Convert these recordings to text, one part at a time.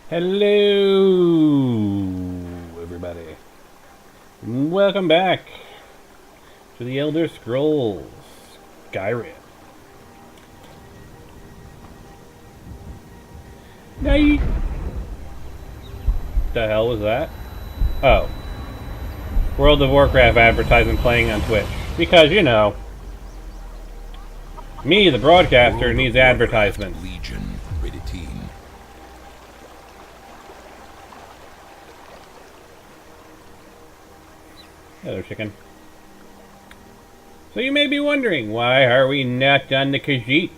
Hello, everybody. Welcome back to the Elder Scrolls Skyrim. Nay. The hell was that? Oh, World of Warcraft advertisement playing on Twitch. Because, you know, me, the broadcaster, needs advertisements. Legion, rated teen. Hello, chicken. So you may be wondering, why are we not on the Khajiit?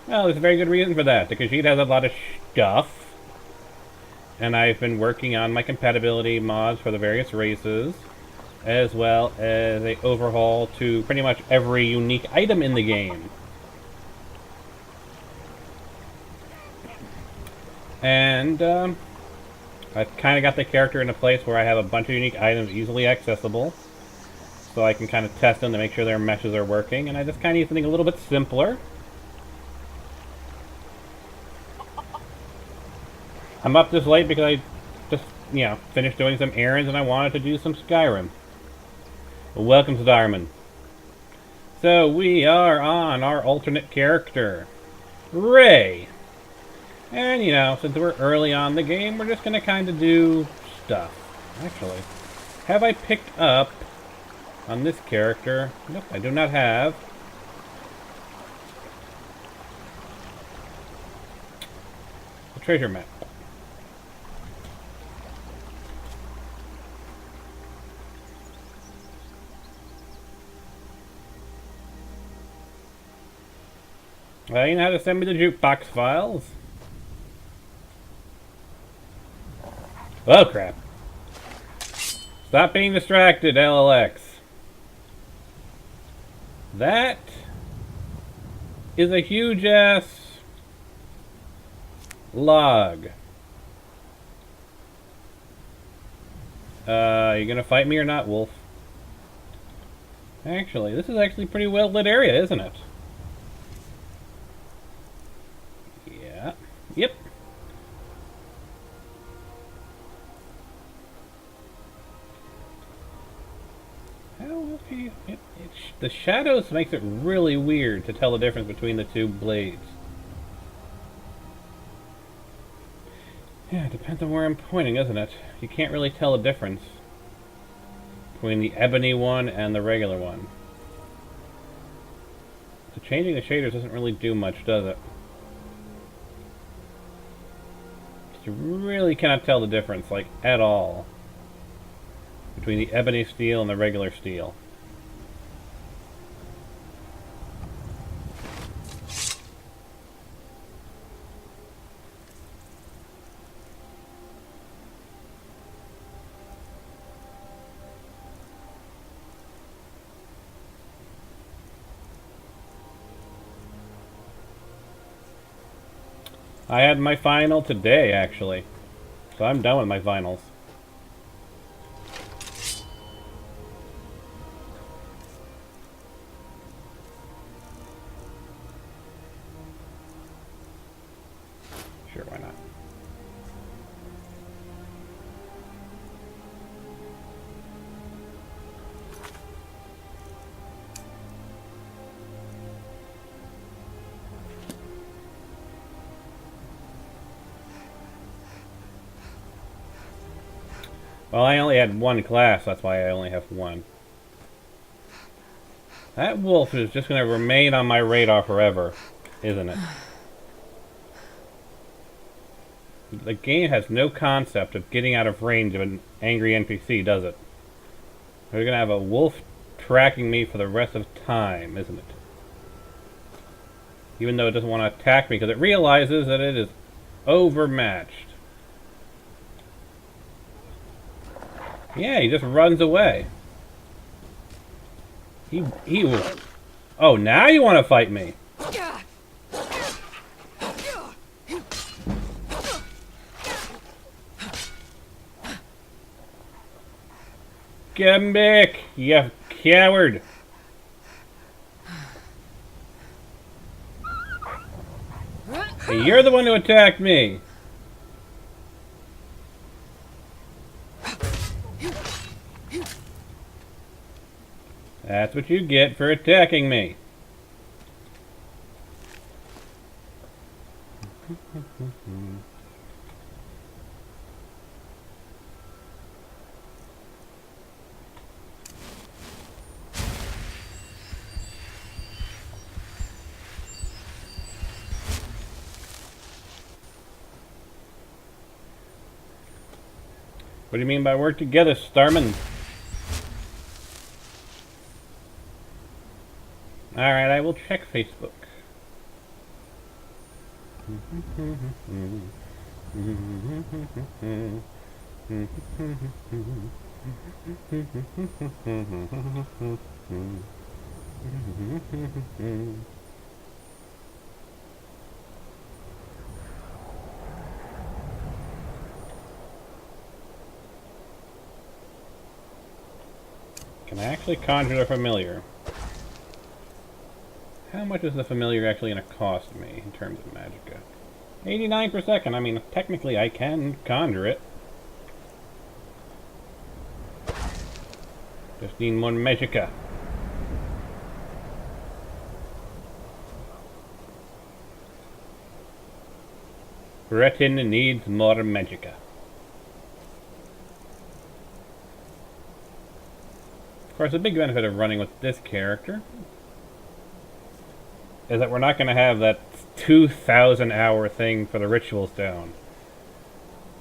Well, there's a very good reason for that. The Khajiit has a lot of stuff. And I've been working on my compatibility mods for the various races, as well as a overhaul to pretty much every unique item in the game. And I've kind of got the character in a place where I have a bunch of unique items easily accessible, so I can kind of test them to make sure their meshes are working, and I just kind of need something a little bit simpler. I'm up this late because I just, finished doing some errands and I wanted to do some Skyrim. Welcome to Darman. So we are on our alternate character, Ray. And, since we're early on in the game, we're just going to kind of do stuff. Actually, have I picked up on this character? Nope, I do not have. The treasure map. Well, you know how to send me the jukebox files? Oh, crap. Stop being distracted, LLX. That is a huge-ass log. You gonna fight me or not, Wolf? Actually, this is actually a pretty well-lit area, isn't it? Yeah. Yep. Okay. The shadows makes it really weird to tell the difference between the two blades. Yeah, it depends on where I'm pointing, isn't it? You can't really tell the difference between the ebony one and the regular one. So changing the shaders doesn't really do much, does it? You really cannot tell the difference, like, at all, between the ebony steel and the regular steel. I had my final today, actually. So I'm done with my finals. Sure, why not? Well, I only had one class, that's why I only have one. That wolf is just going to remain on my radar forever, isn't it? The game has no concept of getting out of range of an angry NPC, does it? We're going to have a wolf tracking me for the rest of time, isn't it? Even though it doesn't want to attack me because it realizes that it is overmatched. Yeah, he just runs away. He will. Oh, now you want to fight me? Get back, you coward! Hey, you're the one who attacked me. That's what you get for attacking me. What do you mean by work together, Starman? Alright, I will check Facebook. Can I actually conjure the familiar? How much is the familiar actually going to cost me in terms of magicka? 89 per second. I mean, technically I can conjure it. Just need more magicka. Breton needs more magicka. Of course, the big benefit of running with this character is that we're not going to have that 2,000 hour thing for the Ritual Stone.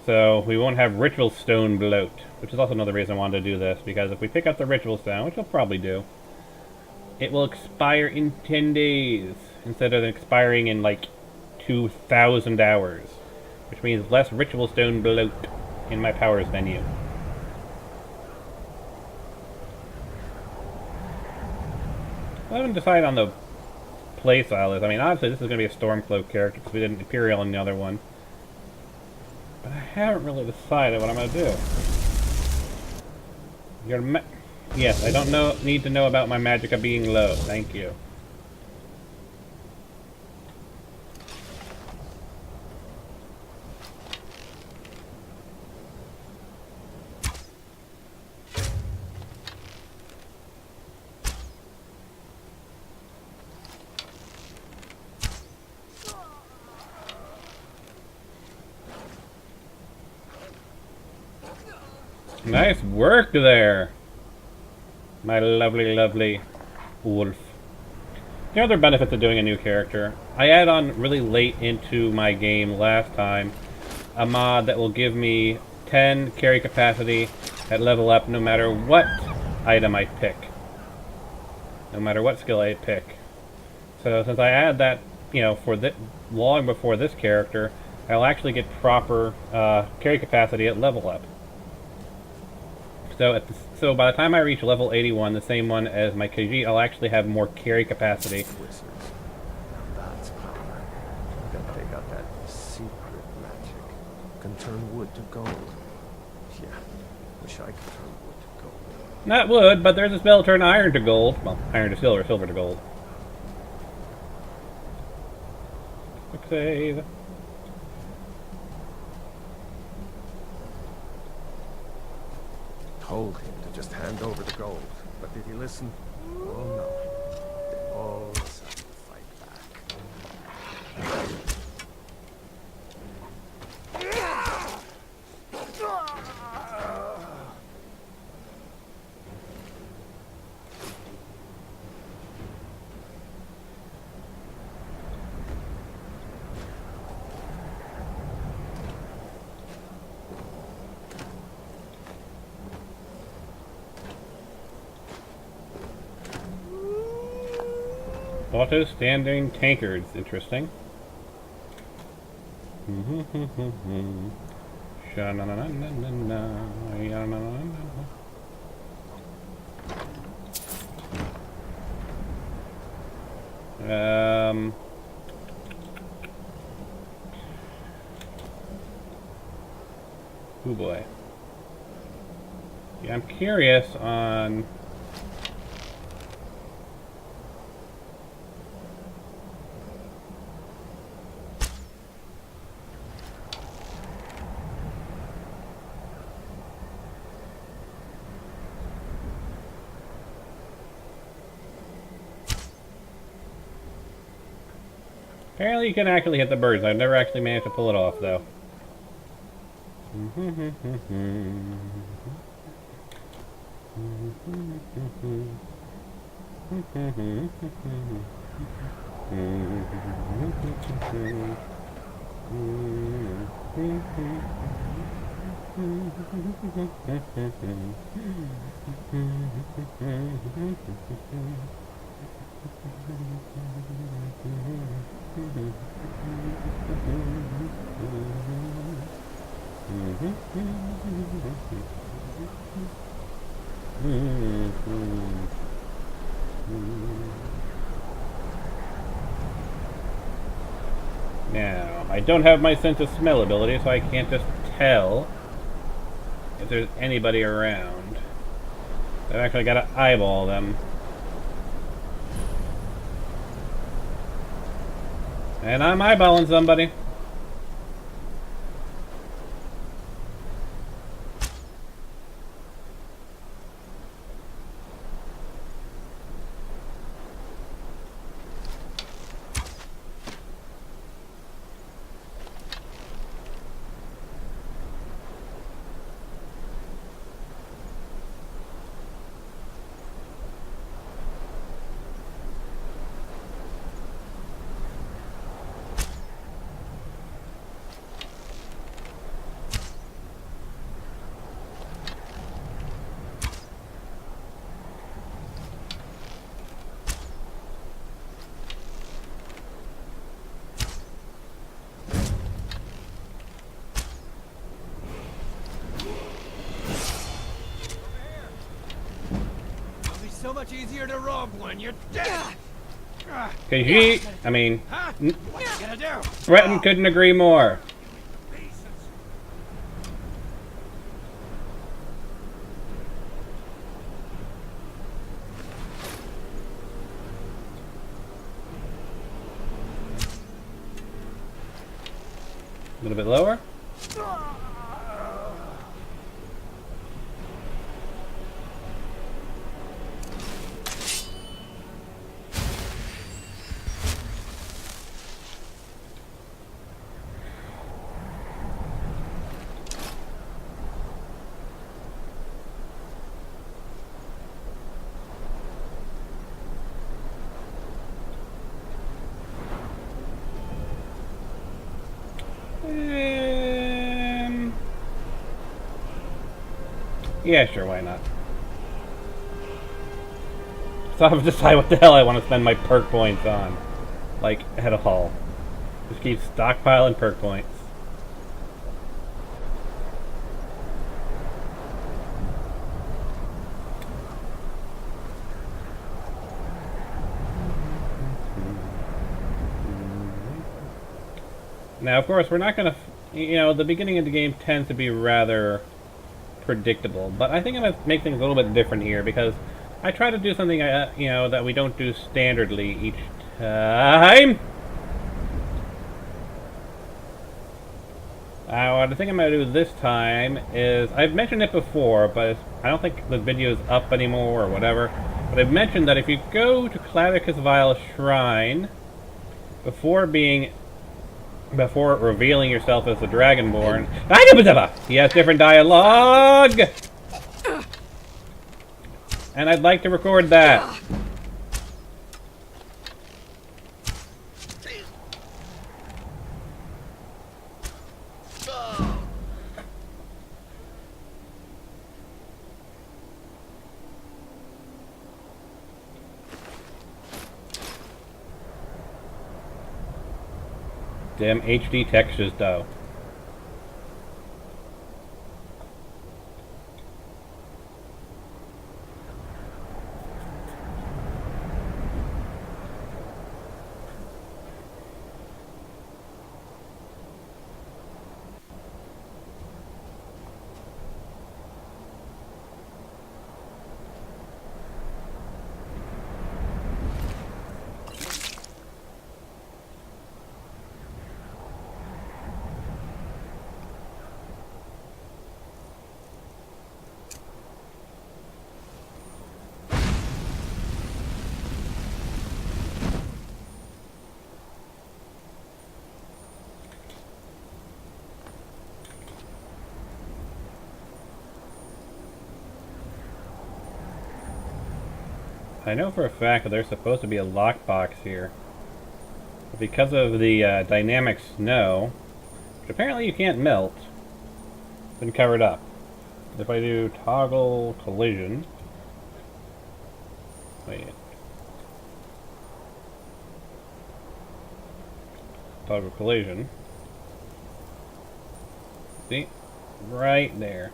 So we won't have Ritual Stone bloat, which is also another reason I wanted to do this, because if we pick up the Ritual Stone, which we'll probably do, it will expire in 10 days instead of expiring in like 2,000 hours, which means less Ritual Stone bloat in my powers menu. I haven't decided on the playstyle is. I mean, obviously this is going to be a Stormcloak character because we did an Imperial in the other one. But I haven't really decided what I'm going to do. Yes, I don't need to know about my magicka being low. Thank you. Nice work there, my lovely, lovely wolf. The other benefits of doing a new character, I add on really late into my game last time a mod that will give me 10 carry capacity at level up no matter what item I pick. No matter what skill I pick. So since I add that, for long before this character, I'll actually get proper carry capacity at level up. So by the time I reach level 81, the same one as my Khajiit, I'll actually have more carry capacity. Wizards. Now that's power. I bet they got that secret magic. Can turn wood to gold. Yeah, wish I could turn wood to gold. That would, but there's a spell to turn iron to gold. Well, iron to silver, silver to gold. Quick save. Told him to just hand over the gold, but did he listen? Oh no. They all decided to fight back. Auto-standing tankards, interesting. Oh boy. Yeah, I'm curious on... Apparently you can actually hit the birds. I've never actually managed to pull it off, though. Now, I don't have my sense of smell ability, so I can't just tell if there's anybody around. I've actually got to eyeball them. And I'm eyeballing somebody. So much easier to rob when you're dead. Cause you, I mean, Huh? What you gonna do? Breton couldn't agree more. A little bit lower. Yeah, sure, why not? So I have to decide what the hell I want to spend my perk points on. Like, at all. Just keep stockpiling perk points. Now, of course, we're not going to... You know, the beginning of the game tends to be rather predictable, but I think I'm going to make things a little bit different here, because I try to do something, you know, that we don't do standardly each time. What I think I'm going to do this time is... I've mentioned it before, but I don't think the video is up anymore or whatever, but I've mentioned that if you go to Clavicus Vile's Shrine, before revealing yourself as the Dragonborn... He has different dialogue! And I'd like to record that. Damn HD textures, though. I know for a fact that there's supposed to be a lockbox here. But because of the dynamic snow, which apparently you can't melt, it's been covered up. If I do toggle collision... Wait. Toggle collision. See? Right there.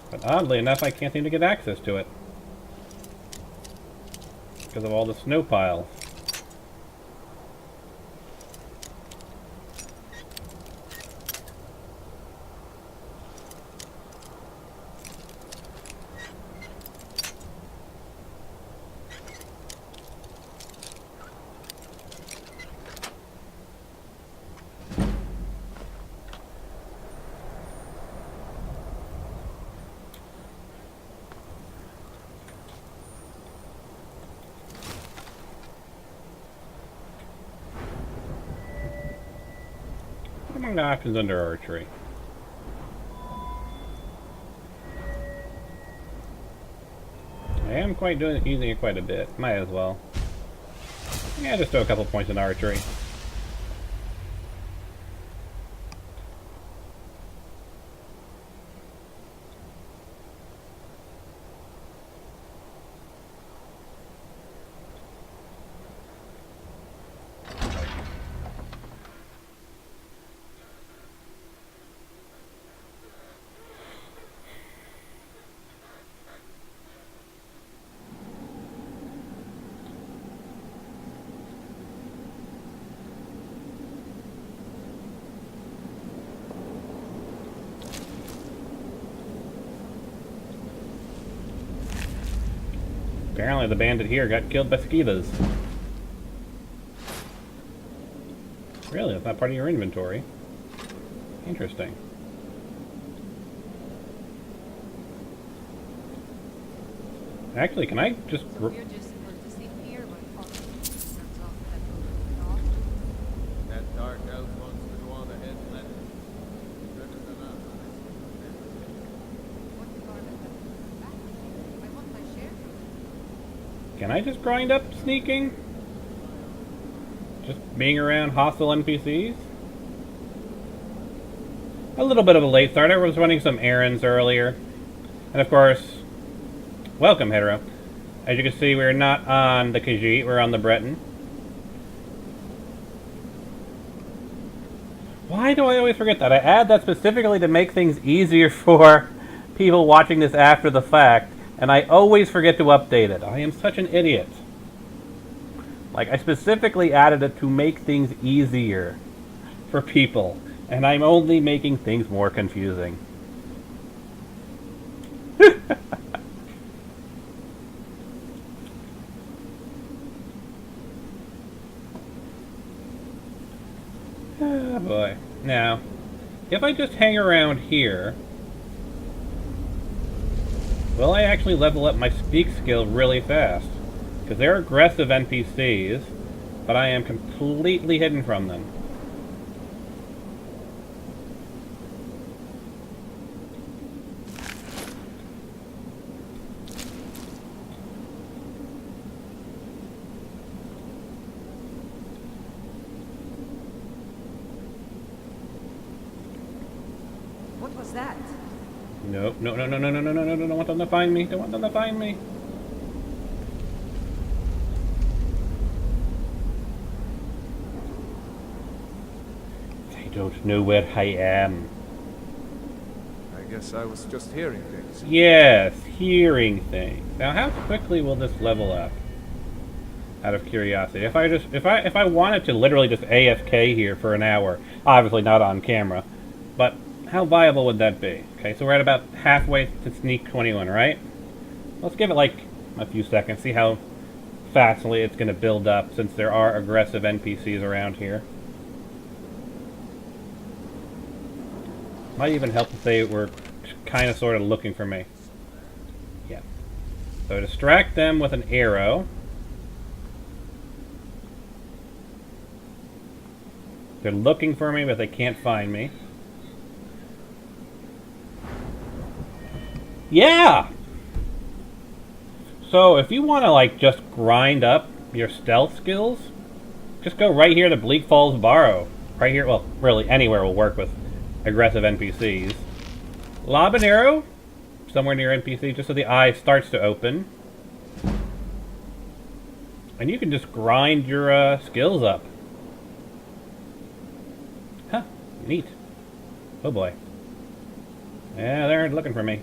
But oddly enough, I can't seem to get access to it. Because of all the snow piles. What among the options under archery? I am using it quite a bit. Might as well. Yeah, just throw a couple points in archery. Apparently the bandit here got killed by Skivas. Really? That's not part of your inventory? Interesting. Actually, can I just... So we're just supposed to sleep here when Fox turns off that off? That dark elf wants to go on ahead and let it. Better than us. What garden back? I want my share. Can I just grind up sneaking? Just being around hostile NPCs? A little bit of a late start. I was running some errands earlier. And of course, welcome, Hetero. As you can see, we're not on the Khajiit, we're on the Breton. Why do I always forget that? I add that specifically to make things easier for people watching this after the fact, and I always forget to update it. I am such an idiot. Like, I specifically added it to make things easier for people, and I'm only making things more confusing. Oh boy. Now, if I just hang around here, will I actually level up my speak skill really fast? Because they're aggressive NPCs, but I am completely hidden from them. What was that? Nope, no, no, no, no, no, no, no, no, no, don't want them to find me, don't want them to find me. They don't know where I am. I guess I was just hearing things. Yes, hearing things. Now, how quickly will this level up? Out of curiosity, if I wanted to literally just AFK here for an hour, obviously not on camera, but how viable would that be? Okay, so we're at about halfway to Sneak 21, right? Let's give it like a few seconds, see how fastly it's going to build up, since there are aggressive NPCs around here. Might even help if they were kind of sort of looking for me. Yeah. So distract them with an arrow. They're looking for me, but they can't find me. Yeah! So if you want to like just grind up your stealth skills, just go right here to Bleak Falls Barrow. Right here, well, really anywhere will work with aggressive NPCs. Lob an arrow somewhere near NPC just so the eye starts to open. And you can just grind your skills up. Huh, neat. Oh boy. Yeah, they're looking for me.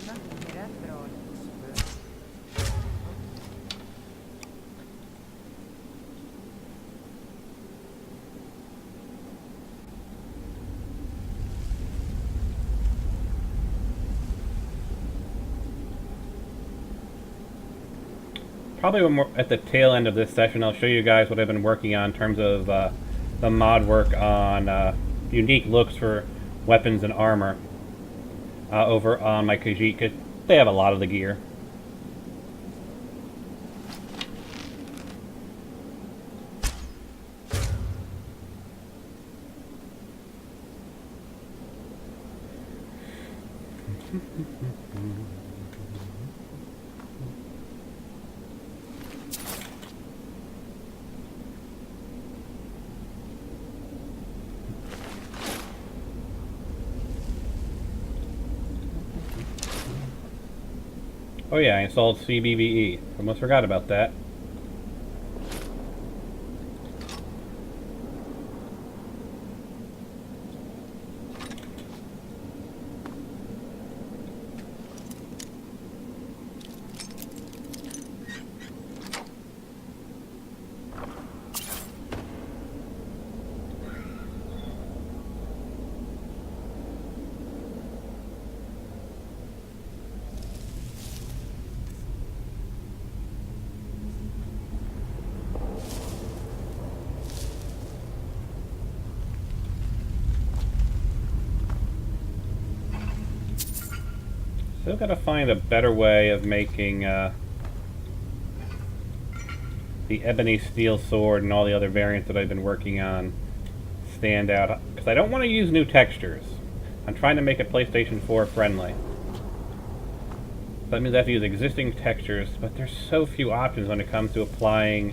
Nothing here after all. Probably when we're at the tail end of this session, I'll show you guys what I've been working on in terms of the mod work on unique looks for weapons and armor over on my Khajiit, because they have a lot of the gear. Oh yeah, I installed CBVE. Almost forgot about that. Still gotta find a better way of making the ebony steel sword and all the other variants that I've been working on stand out. Because I don't want to use new textures. I'm trying to make it PlayStation 4 friendly. That means I have to use existing textures, but there's so few options when it comes to applying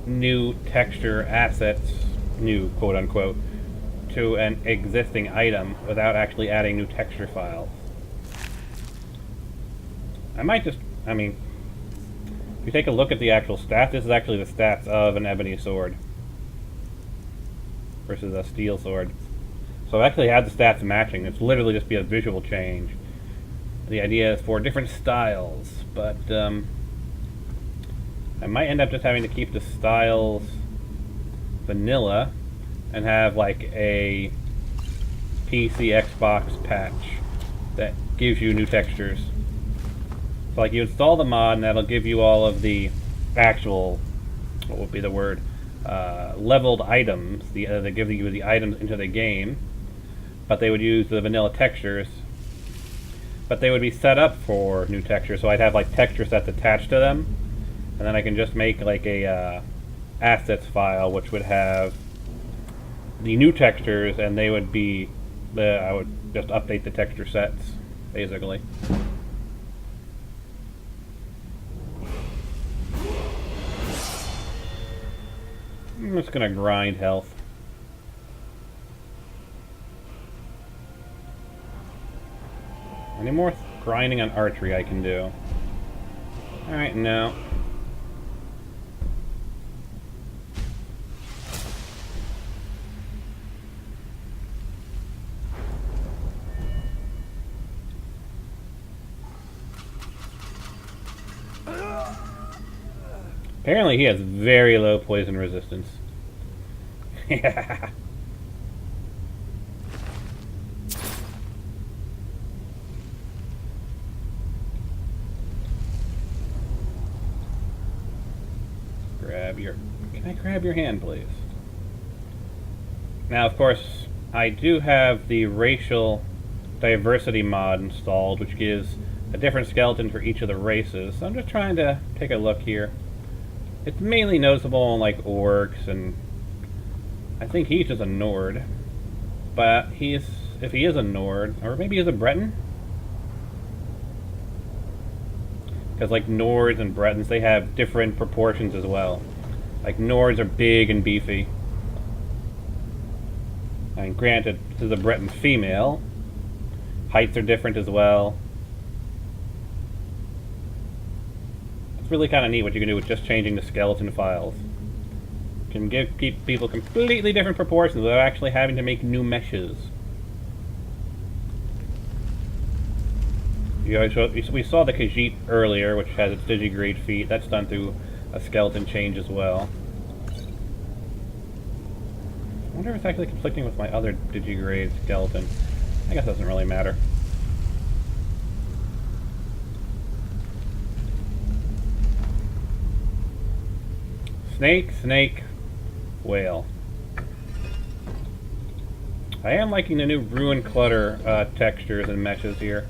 new texture assets, new quote unquote, to an existing item without actually adding new texture files. I might just, I mean, if you take a look at the actual stats, this is actually the stats of an ebony sword versus a steel sword. So I actually have the stats matching. It's literally just be a visual change. The idea is for different styles, but I might end up just having to keep the styles vanilla and have like a PC Xbox patch that gives you new textures. So like you install the mod and that'll give you all of the actual, what would be the word, leveled items. They give you the items into the game, but they would use the vanilla textures, but they would be set up for new textures. So I'd have like texture sets attached to them, and then I can just make like a assets file which would have the new textures, and they would be I would just update the texture sets basically. I'm just gonna grind health. Any more grinding on archery I can do? Alright, no. Apparently he has very low poison resistance. Yeah. Can I grab your hand, please? Now, of course, I do have the racial diversity mod installed, which gives a different skeleton for each of the races. So I'm just trying to take a look here. It's mainly noticeable in like orcs, and I think he's just a Nord, but he's if he is a Nord, or maybe he's a Breton. Because like Nords and Bretons, they have different proportions as well. Like Nords are big and beefy. I mean, granted, this is a Breton female. Heights are different as well. It's really kind of neat what you can do with just changing the skeleton files. You can give people completely different proportions without actually having to make new meshes. We saw the Khajiit earlier, which has its digigrade feet. That's done through a skeleton change as well. I wonder if it's actually conflicting with my other digigrade skeleton. I guess it doesn't really matter. Snake, snake, whale. I am liking the new Ruin Clutter textures and meshes here.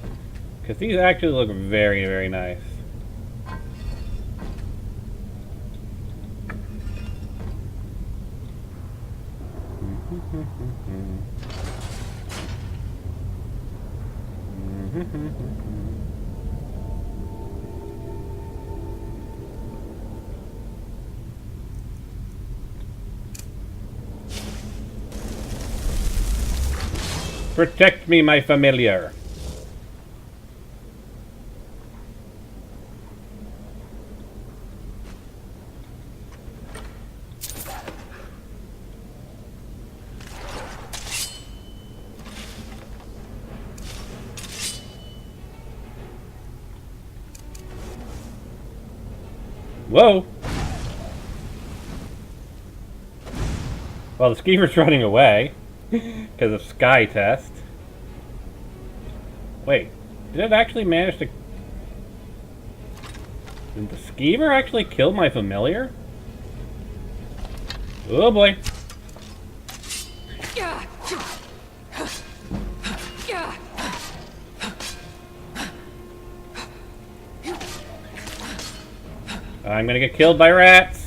Because these actually look very, very nice. Protect me, my familiar. Whoa! Well, the skeever's running away because of Sky Test. Wait, did it actually manage to... Did the skeever actually kill my familiar? Oh boy. I'm gonna get killed by rats.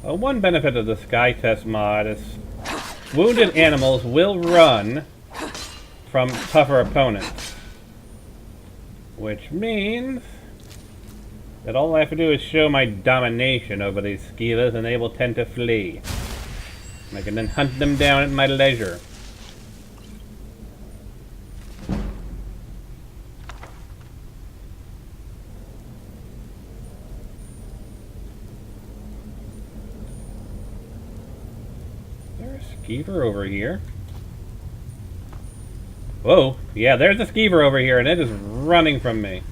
One benefit of the Sky Test mod is wounded animals will run from tougher opponents. Which means that all I have to do is show my domination over these skeevers and they will tend to flee. And I can then hunt them down at my leisure. Skeever over here. Whoa, yeah, there's a skeever over here and it is running from me.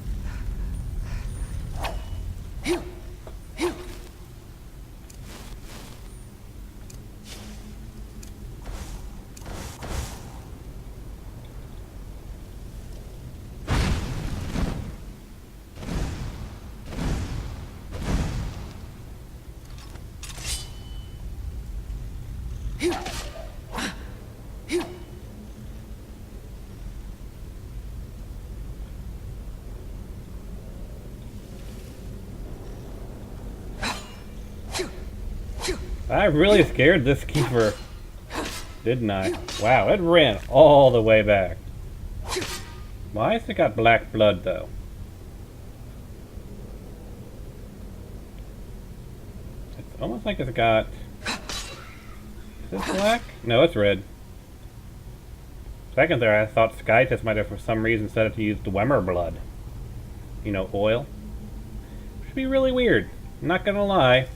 I really scared this skeever, didn't I? Wow, it ran all the way back. Why has it got black blood, though? It's almost like it's got... Is this black? No, it's red. Second there, I thought Skytest might have for some reason set it to use Dwemer blood. You know, oil. Which would be really weird. I'm not gonna lie.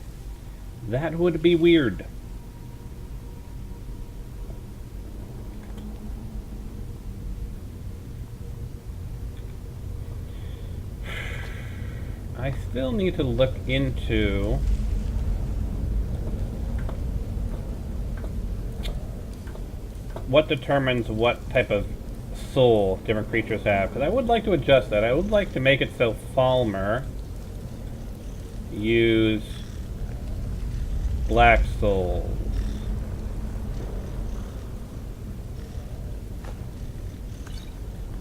That would be weird. I still need to look into what determines what type of soul different creatures have. Because I would like to adjust that. I would like to make it so Falmer use Black Souls.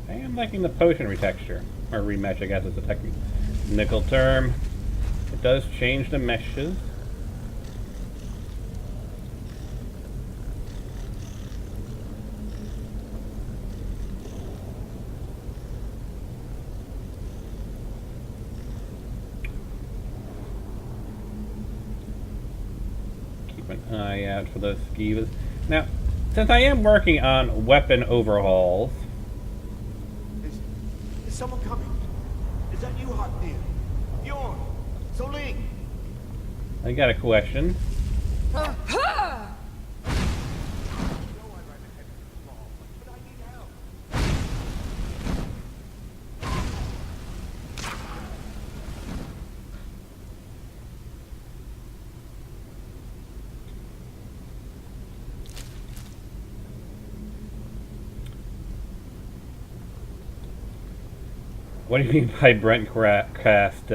I am liking the potion retexture. Or remesh, I guess is a technical term. It does change the meshes. Keep an eye out for those skivas. Now, since I am working on weapon overhauls, Is someone coming? Is that you, Haknir? Bjorn? Soling? I got a question. No, I'm right ahead of the ball, but I need help. What do you mean by Brent cast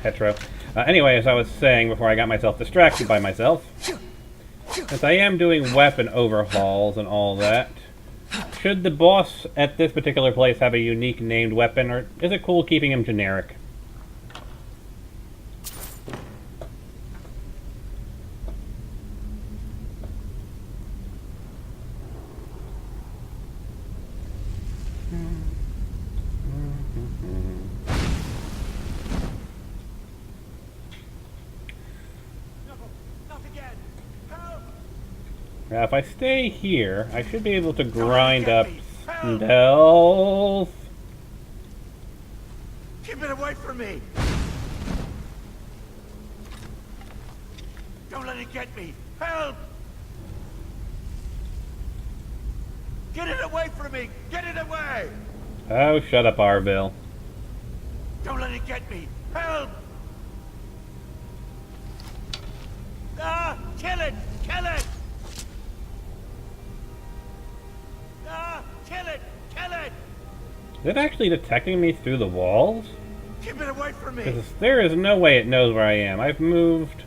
hetero? Anyway, as I was saying before I got myself distracted by myself, since I am doing weapon overhauls and all that, should the boss at this particular place have a unique named weapon, or is it cool keeping him generic? No, not again. Help! Now, if I stay here, I should be able to grind up spells. Keep it away from me! Don't let it get me! Help! Get it away from me! Get it away! Oh, shut up, Arville. Don't let it get me! Help! Ah! Kill it! Kill it! Ah! Kill it! Kill it! Is it actually detecting me through the walls? Keep it away from me! Because there is no way it knows where I am. I've moved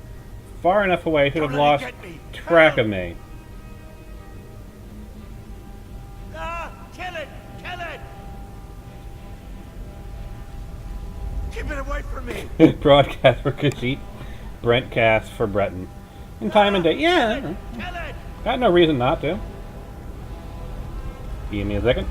far enough away, it should have Don't let lost it get me. track Help. of me. Ah! Kill it! Kill it! Keep it away from me! Broadcast for Khajiit, Brent cast for Breton. In time and date, yeah. Kill it! Got no reason not to. Give me a second.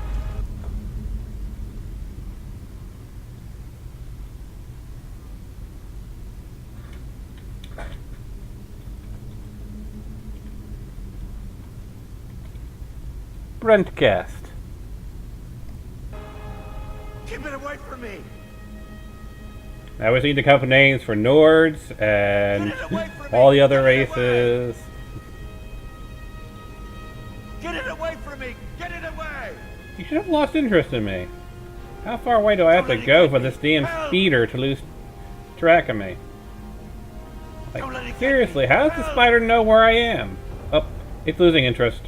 Brentcast. Keep it away from me! Now we need to come up with names for Nords and Get it away from me. all the other Get it away. races. Get it away from me! Get it away! You should have lost interest in me. How far away do I have to go for this damn speeder to lose track of me? Don't let it Like, get seriously, me. how does the Help. spider know where I am? Oh, it's losing interest.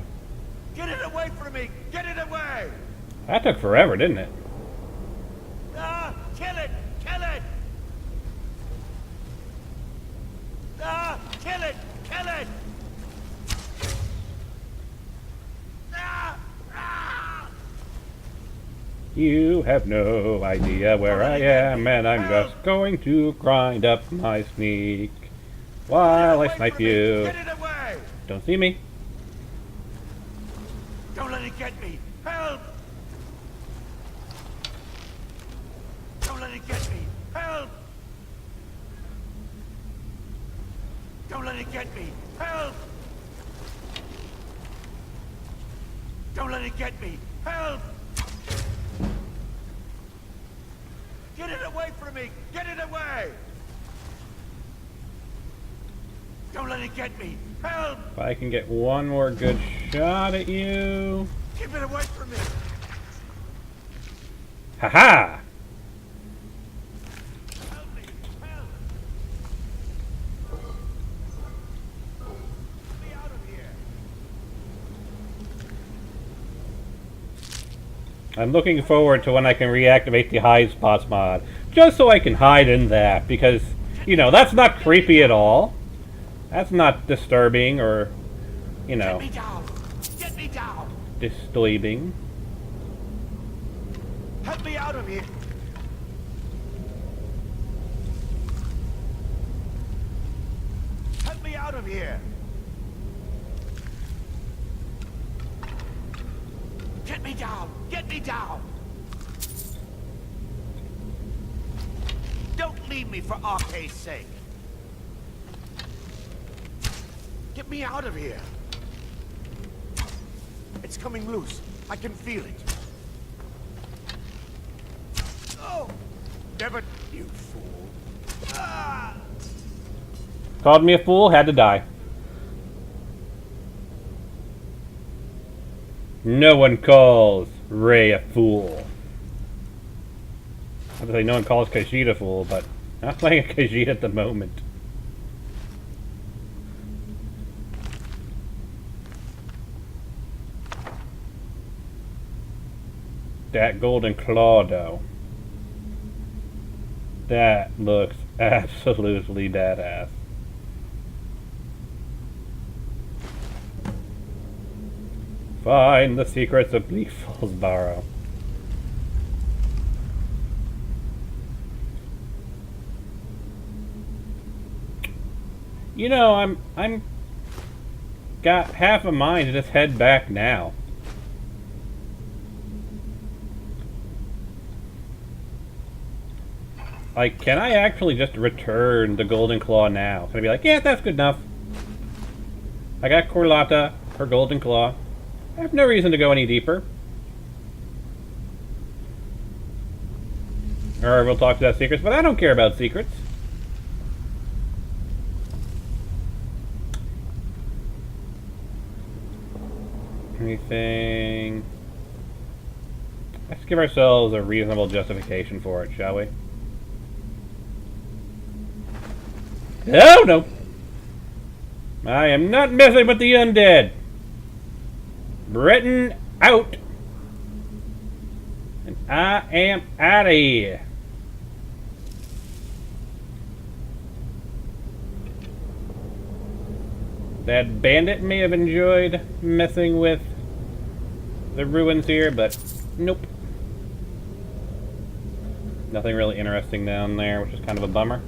Get it away from me! Get it away! That took forever, didn't it? Ah! Kill it! Kill it! Ah! Kill it! Kill it! Ah! Ah! You have no idea where I am, and I'm just going to grind up my sneak while I Get it away snipe from me. you. Get it away! Don't see me. Don't let it get me! Help! Don't let it get me! Help! Don't let it get me! Help! Don't let it get me! Help! Get it away from me! Get it away! Don't let it get me! Help! If I can get one more good shot at you. Keep it away from me! Haha! Help me! Help! Get me out of here! I'm looking forward to when I can reactivate the hide spots mod. Just so I can hide in that, because, you know, that's not creepy at all. That's not disturbing or, you know, Get me down! Get me down! disturbing. Help me out of here! Help me out of here! Get me down! Get me down! Don't leave me for Arcade's sake! Get me out of here! It's coming loose. I can feel it. Oh! Never, you fool. Ah! Called me a fool, had to die. No one calls Ray a fool. I was say no one calls Khajiit a fool, but I'm not playing a Khajiit at the moment. That golden claw, though. That looks absolutely badass. Find the secrets of Bleak Falls Barrow. You know, I'm got half a mind to just head back now. Like, can I actually just return the Golden Claw now? Can I be like, yeah, that's good enough. I got Corlata, her Golden Claw. I have no reason to go any deeper. Or we'll talk about secrets, but I don't care about secrets. Anything? Let's give ourselves a reasonable justification for it, shall we? Oh, no! I am not messing with the undead! Breton out! And I am out of here! That bandit may have enjoyed messing with the ruins here, but nope. Nothing really interesting down there, which is kind of a bummer.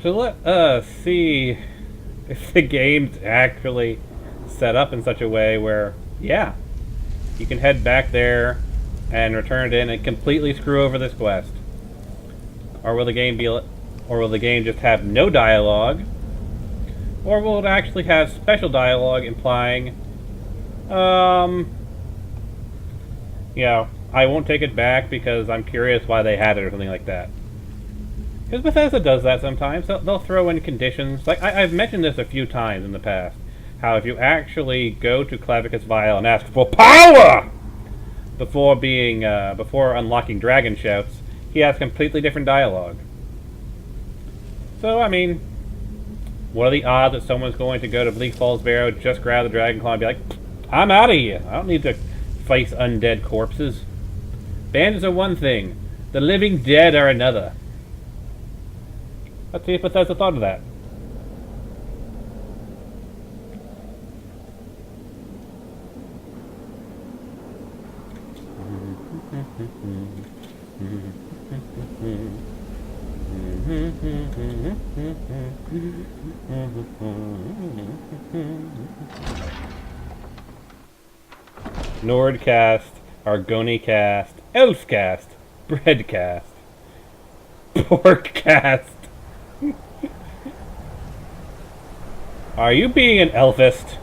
So let us see if the game's actually set up in such a way where, yeah, you can head back there and return it in and completely screw over this quest. Or will the game just have no dialogue? Or will it actually have special dialogue implying, yeah, I won't take it back because I'm curious why they had it or something like that. Because Bethesda does that sometimes. They'll throw in conditions. Like, I've mentioned this a few times in the past. How if you actually go to Clavicus Vial and ask for power before unlocking Dragon Shouts, he has completely different dialogue. So, I mean, what are the odds that someone's going to go to Bleak Falls Barrow, just grab the Dragon Claw and be like, I'm out of here. I don't need to face undead corpses. Bandits are one thing. The living dead are another. Let's see if Bethesda thought of that. Nordcast, Argonicast, Elfcast, Breadcast, Porkcast. Are you being an elfist?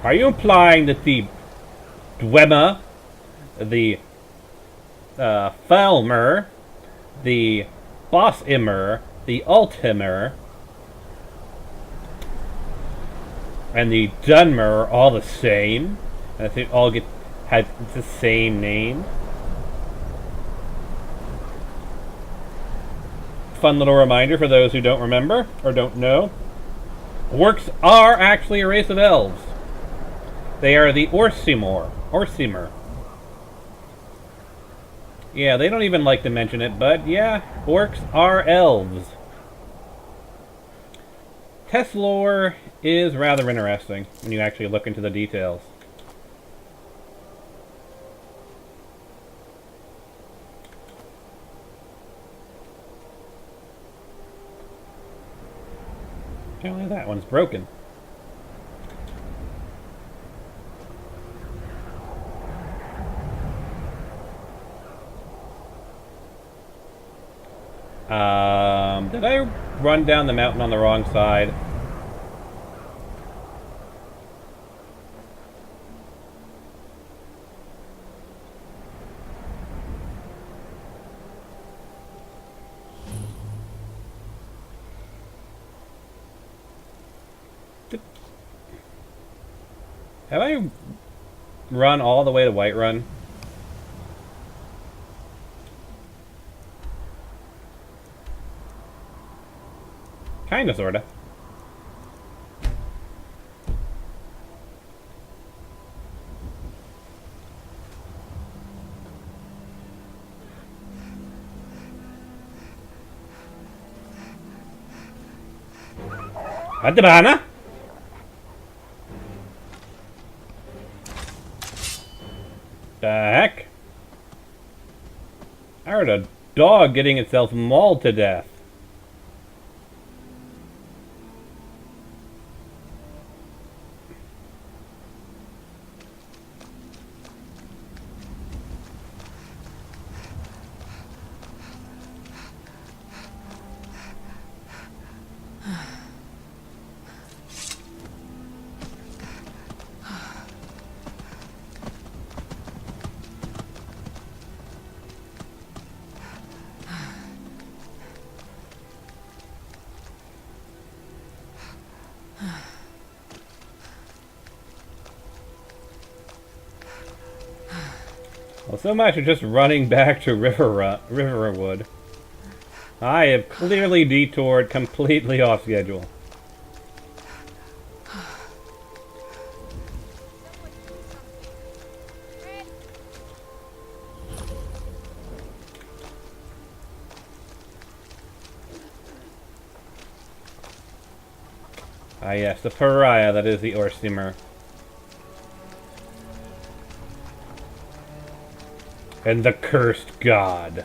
Are you implying that the Dwemer, the Falmer, the Bossimmer, the Altimmer, and the Dunmer are all the same? And they all have the same name? Fun little reminder for those who don't remember or don't know. Orcs are actually a race of elves. They are the Orsimer. Yeah, they don't even like to mention it, but yeah, orcs are elves. Test lore is rather interesting when you actually look into the details. Apparently that one's broken. Did I run down the mountain on the wrong side? Have I run all the way to Whiterun? Kinda, sorta. Adabana! The heck? I heard a dog getting itself mauled to death. Well, so much for just running back to Riverwood. I have clearly detoured completely off schedule. Ah yes, the pariah that is the Orsimer. And the cursed god.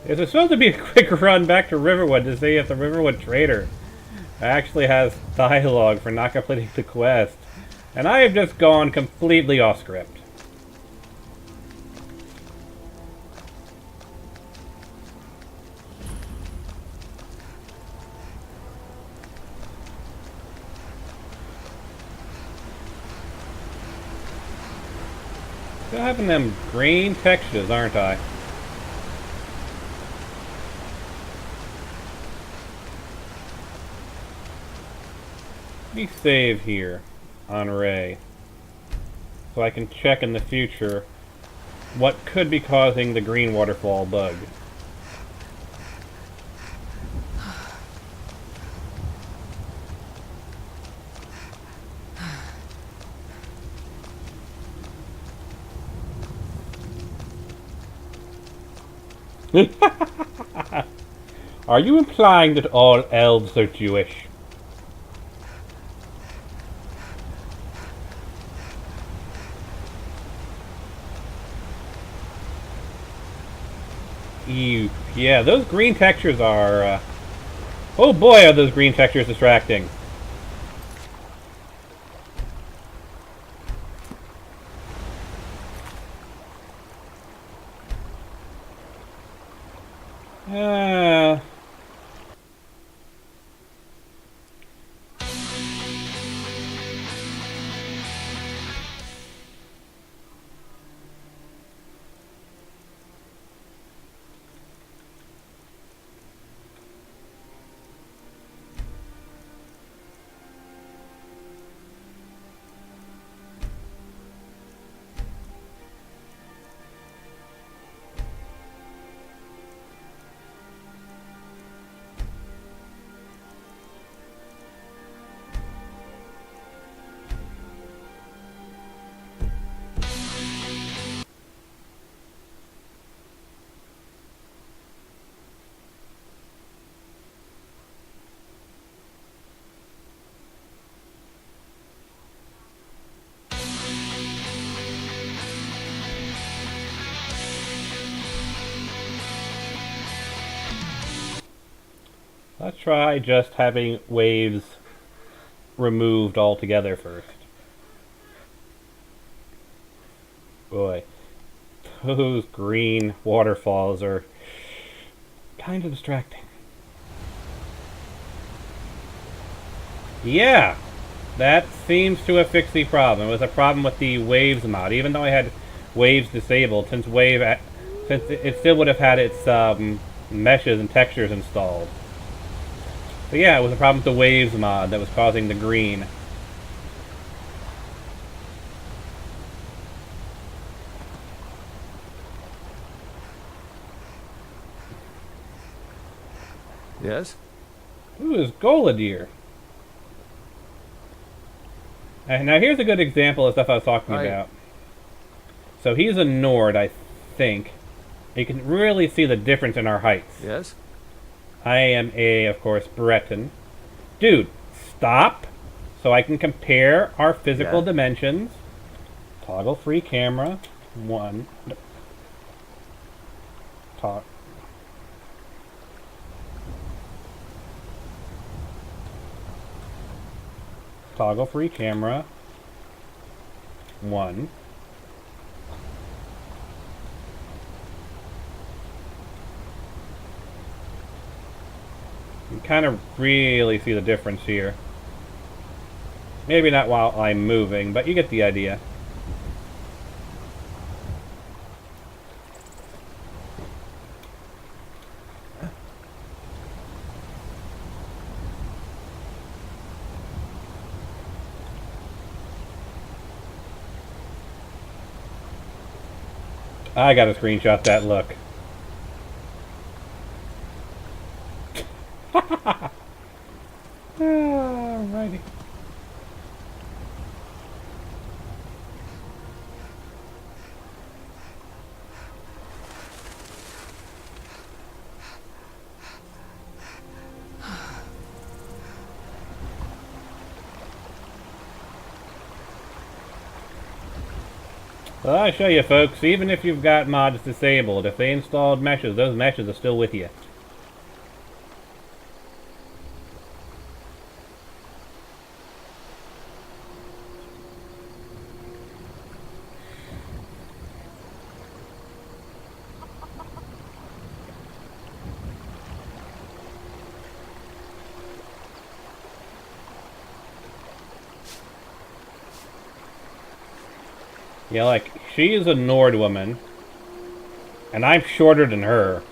It's supposed to be a quick run back to Riverwood to see if the Riverwood trader actually has dialogue for not completing the quest. And I have just gone completely off script. Still having them green textures, aren't I? Let me save here on Ray, so I can check in the future what could be causing the green waterfall bug. Are you implying that all elves are Jewish? Yeah, those green textures are... oh boy, are those green textures distracting. Uh... Let's try just having waves removed altogether first. Boy, those green waterfalls are kind of distracting. Yeah, that seems to have fixed the problem. It was a problem with the waves mod. Even though I had waves disabled, since it still would have had its meshes and textures installed. But yeah, it was a problem with the waves mod that was causing the green. Yes? Ooh, it's Goladir. And now here's a good example of stuff I was talking about. So he's a Nord, I think. You can really see the difference in our heights. Yes? I am of course, Breton. Dude, stop! So I can compare our physical dimensions. Toggle free camera. 1. Toggle free camera. 1. You can kind of really see the difference here. Maybe not while I'm moving, but you get the idea. I gotta screenshot that look. Alrighty. Well, I show you folks, even if you've got mods disabled, if they installed meshes, those meshes are still with you. Yeah, like, she is a Nord woman, and I'm shorter than her.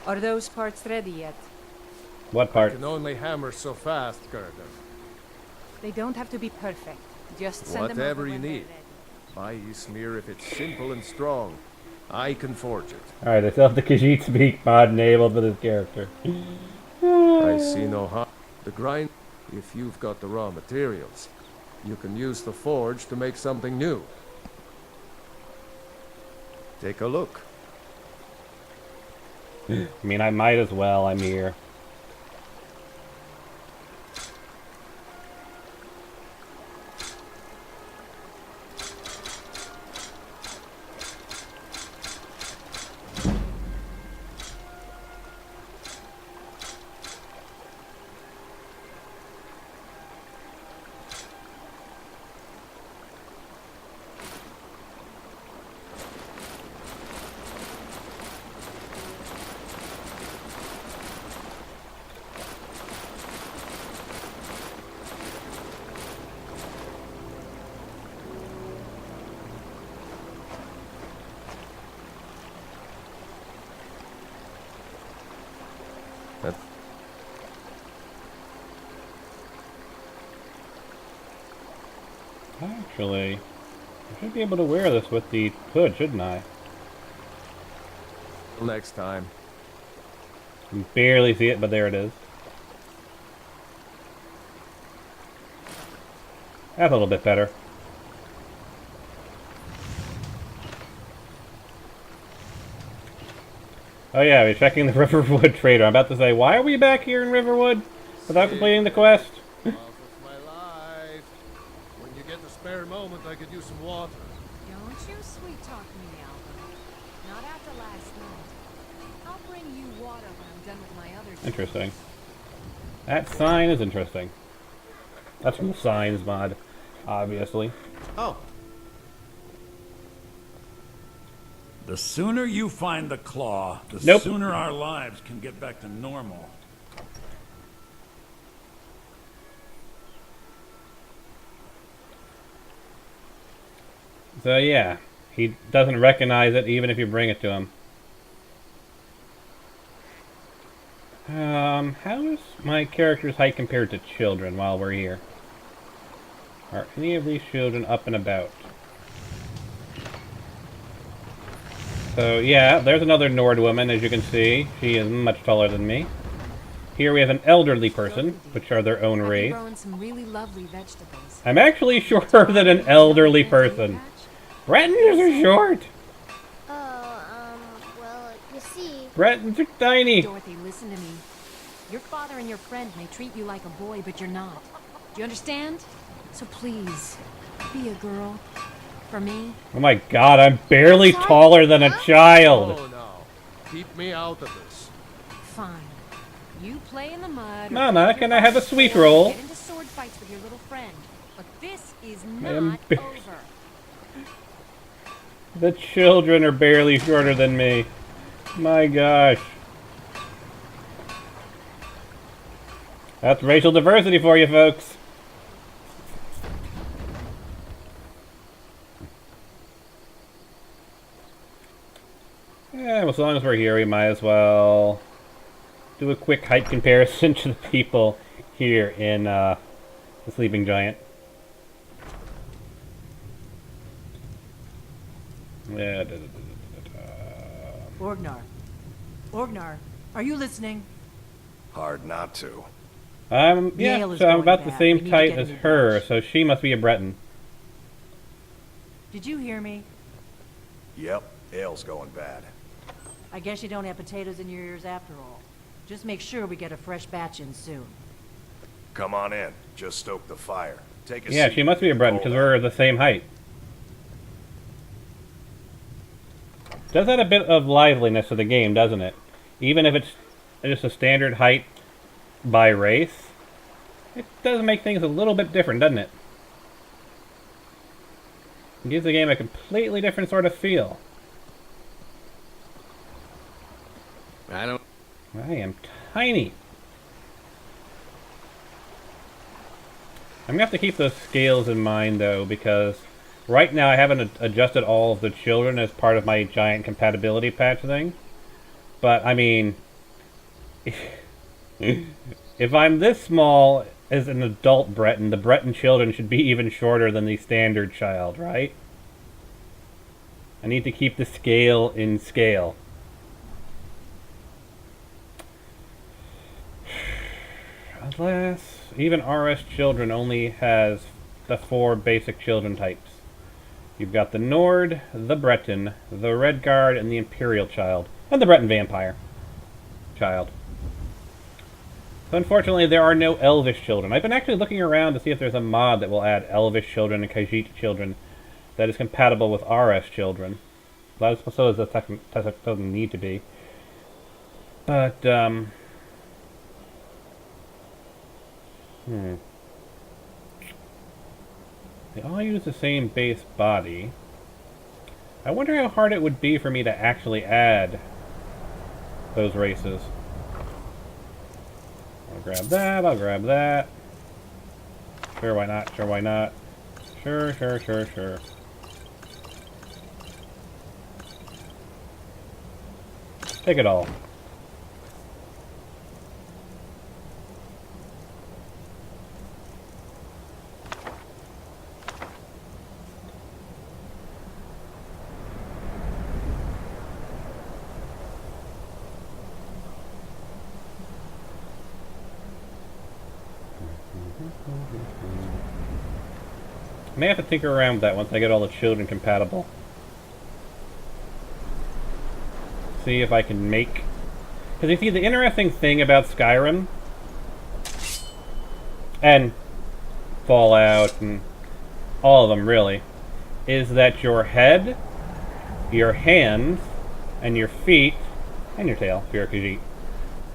Are those parts ready yet? What I part? can only hammer so fast, Gerda. They don't have to be perfect. Just send them Whatever over you when they're need. ready. Buy Ysmir if it's simple and strong. I can forge it. Alright, I still have the Khajiit speak mod enabled for this character. I see no harm. The grind, if you've got the raw materials, you can use the forge to make something new. Take a look. I mean, I might as well, I'm here. Actually, I should be able to wear this with the hood, shouldn't I? Next time. You can barely see it, but there it is. That's a little bit better. Oh yeah, we're checking the Riverwood Trader. I'm about to say, why are we back here in Riverwood without completing the quest? It's my life. When you get the spare moment, I could use some water. Don't you sweet talk me, Alvin. Not after last night. I'll bring you water when I'm done with my other. Interesting. That sign is interesting. That's from the signs mod, obviously. Oh, The sooner you find the claw, the Nope. sooner our lives can get back to normal. So yeah, he doesn't recognize it even if you bring it to him. How is my character's height compared to children while we're here? Are any of these children up and about? So yeah, there's another Nord woman, as you can see. She is much taller than me. Here we have an elderly person, which are their own I've been race. growing some really lovely vegetables. I'm actually shorter than an elderly person. Bretons are short! Well, you see, Bretons are tiny! Dorothy, listen to me. Your father and your friend may treat you like a boy, but you're not. Do you understand? So please, be a girl. For me. Oh my god, I'm barely taller than a child! Oh, no. Keep me out of this. Fine. You play in the mud. or Mama, play with can your I have a father's sweet toy, roll? Get into sword fights with your little friend. But this is am not big. over. The children are barely shorter than me. My gosh. That's racial diversity for you folks. Yeah, well, as long as we're here, we might as well do a quick height comparison to the people here in the Sleeping Giant. Yeah. Orgnar. Orgnar, are you listening? hard not to. Yeah, Yale is so I'm going about the bad. We same need to height get as a new her, batch. so she must be a Breton. Did you hear me? Yep, ale's going bad. I guess you don't have potatoes in your ears after all. Just make sure we get a fresh batch in soon. Come on in. Just stoke the fire. Take a Yeah, seat. she must be a Breton, because we're the same height. Does add a bit of liveliness to the game, doesn't it? Even if it's just a standard height by race, it does make things a little bit different, doesn't it? It gives the game a completely different sort of feel. I don't... I am tiny. I'm gonna have to keep those scales in mind though, because right now I haven't adjusted all of the children as part of my giant compatibility patch thing. But I mean, if I'm this small as an adult Breton, the Breton children should be even shorter than the standard child, right? I need to keep the scale in scale. Alas, even RS Children only has the 4 basic children types. You've got the Nord, the Breton, the Red Guard, and the Imperial Child. And the Breton Vampire Child. So unfortunately, there are no Elvish children. I've been actually looking around to see if there's a mod that will add Elvish children and Khajiit children that is compatible with RS children. But I suppose that doesn't need to be. But, They all use the same base body. I wonder how hard it would be for me to actually add those races. I'll grab that, I'll grab that. Sure, why not? Sure, why not? Sure, sure, sure, sure. Take it all. May have to tinker around with that once I get all the children compatible. See if I can make... Because you see, the interesting thing about Skyrim, and Fallout, and all of them really, is that your head, your hands, and your feet and your tail, if you're a Khajiit,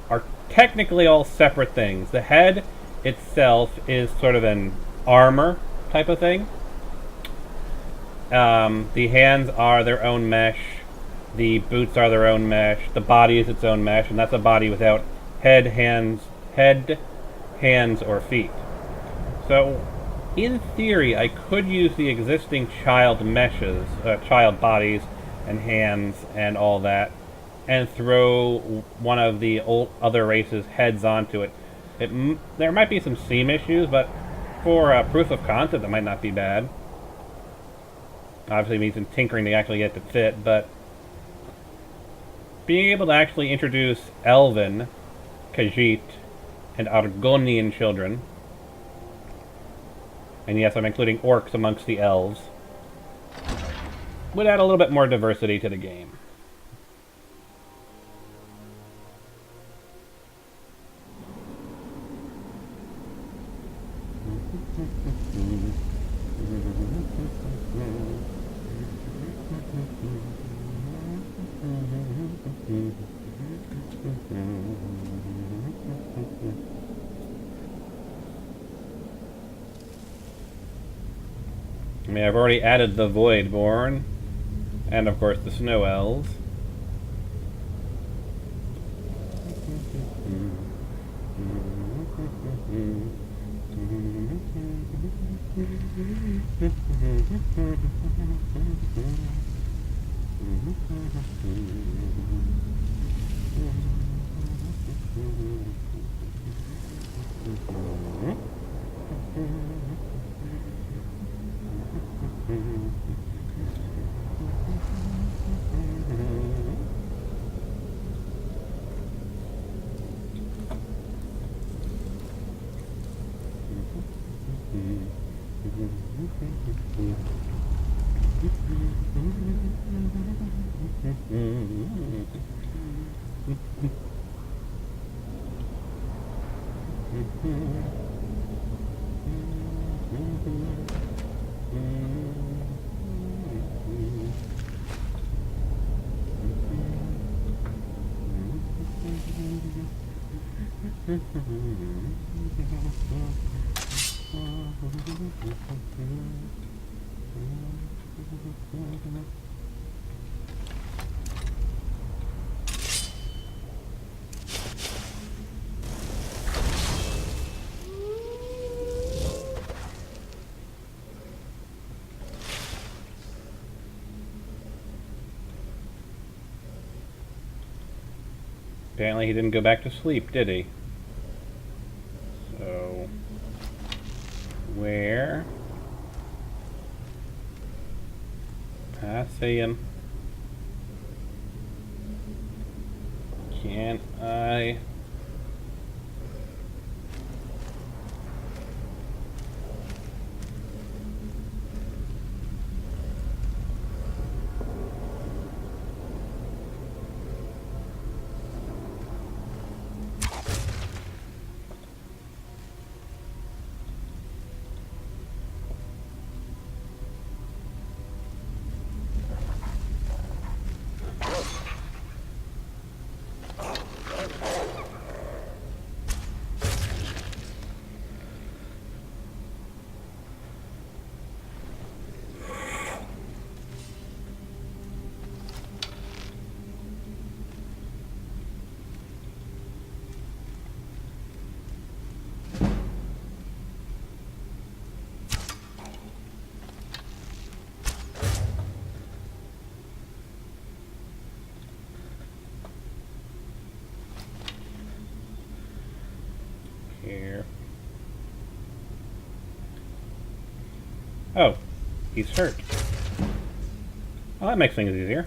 are technically all separate things. The head itself is sort of an armor type of thing. The hands are their own mesh. The boots are their own mesh. The body is its own mesh, and that's a body without head, hands, or feet. So, in theory, I could use the existing child meshes, child bodies and hands and all that, and throw one of the other races' heads onto it. There might be some seam issues, but for proof of concept, that might not be bad. Obviously, it needs some tinkering to actually get it to fit, but being able to actually introduce Elven, Khajiit, and Argonian children, and yes, I'm including orcs amongst the elves, would add a little bit more diversity to the game. I mean, I've already added the Voidborn, and of course the Snow Elves. Apparently he didn't go back to sleep, did he? So, where? I see him. Can I? Here. Oh, he's hurt. Well, that makes things easier.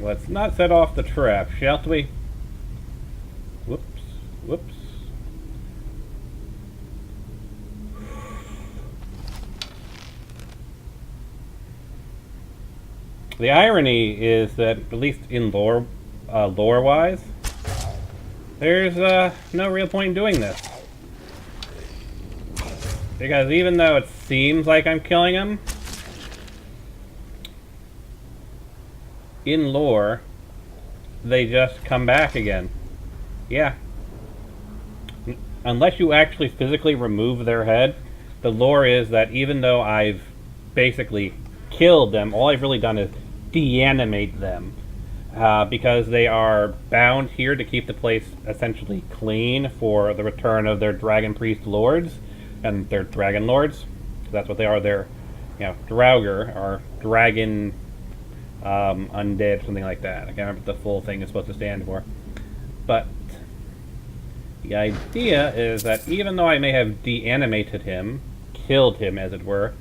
Let's not set off the trap, shall we? Whoops. Whoops. The irony is that, at least in lore-wise, there's no real point in doing this. Because even though it seems like I'm killing him, in lore, they just come back again. Yeah. Unless you actually physically remove their head, the lore is that even though I've basically killed them, all I've really done is deanimate them. Because they are bound here to keep the place essentially clean for the return of their dragon priest lords and their dragon lords. That's what they are. They're, Draugr, or dragon undead, something like that. I can't remember what the full thing is supposed to stand for. But the idea is that even though I may have deanimated him, killed him as it were,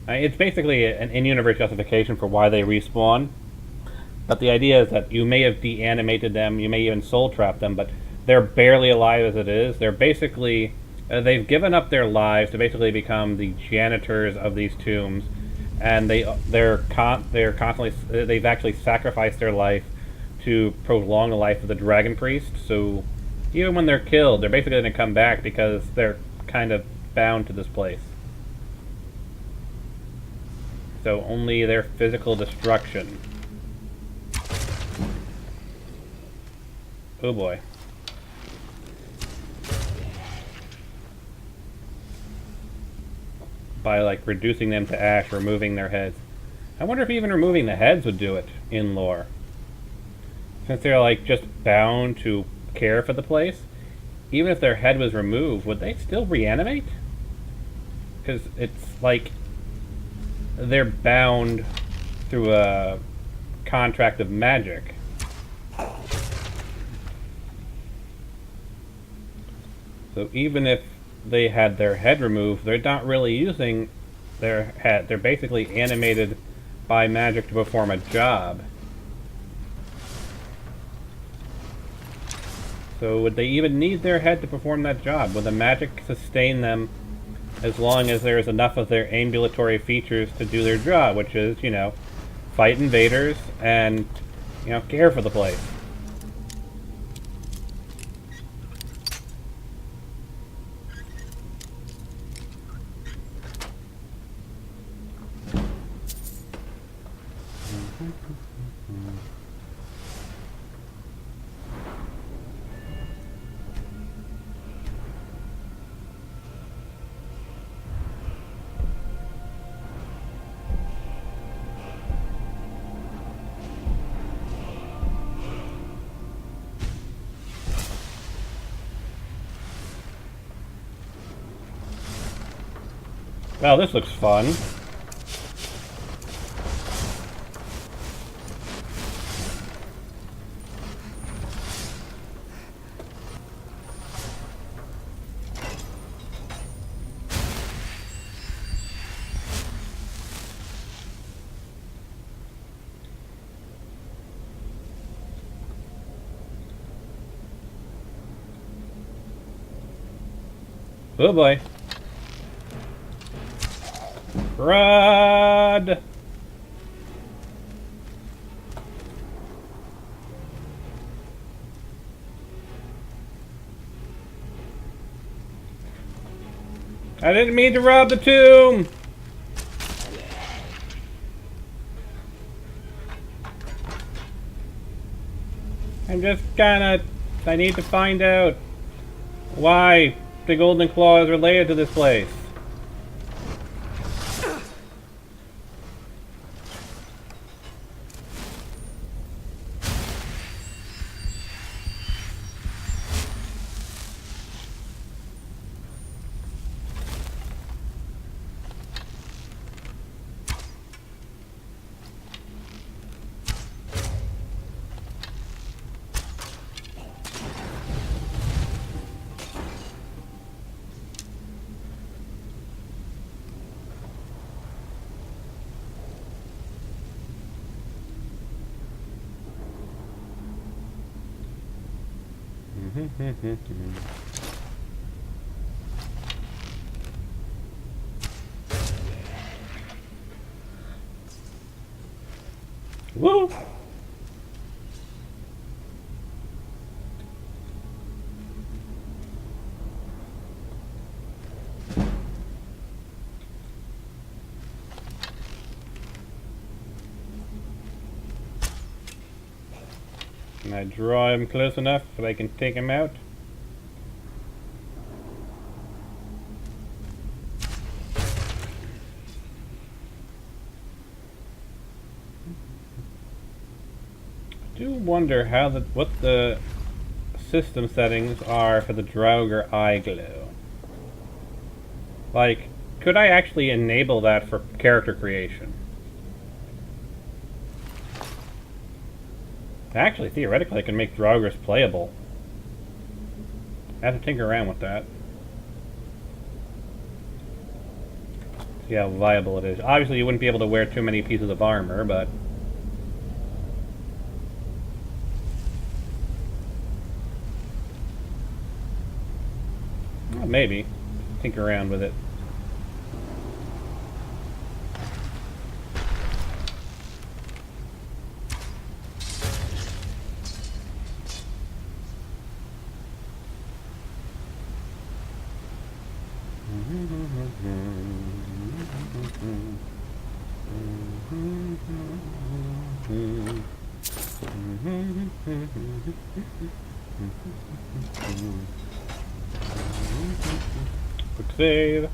it's basically an in-universe justification for why they respawn. But the idea is that you may have deanimated them, you may even soul trap them, but they're barely alive as it is. They're basically, they've given up their lives to basically become the janitors of these tombs, and they've actually sacrificed their life to prolong the life of the dragon priest. So even when they're killed, they're basically going to come back because they're kind of bound to this place. So only their physical destruction. Oh boy. By like reducing them to ash, removing their heads. I wonder if even removing the heads would do it in lore. Since they're like just bound to care for the place, even if their head was removed, would they still reanimate? Because it's like they're bound through a contract of magic. So even if they had their head removed, they're not really using their head. They're basically animated by magic to perform a job. So would they even need their head to perform that job? Would the magic sustain them as long as there's enough of their ambulatory features to do their job, which is, fight invaders and, care for the place? Well, this looks fun. Oh boy. Rod! I didn't mean to rob the tomb! I'm just I need to find out why the Golden Claw is related to this place. Woo! Can I draw him close enough that I can take him out? I do wonder how what the system settings are for the Draugr eye glow. Like, could I actually enable that for character creation? Actually, theoretically, I can make Draugrs playable. I have to tinker around with that. See how viable it is. Obviously, you wouldn't be able to wear too many pieces of armor, but... well, maybe. Tinker around with it. Quick save.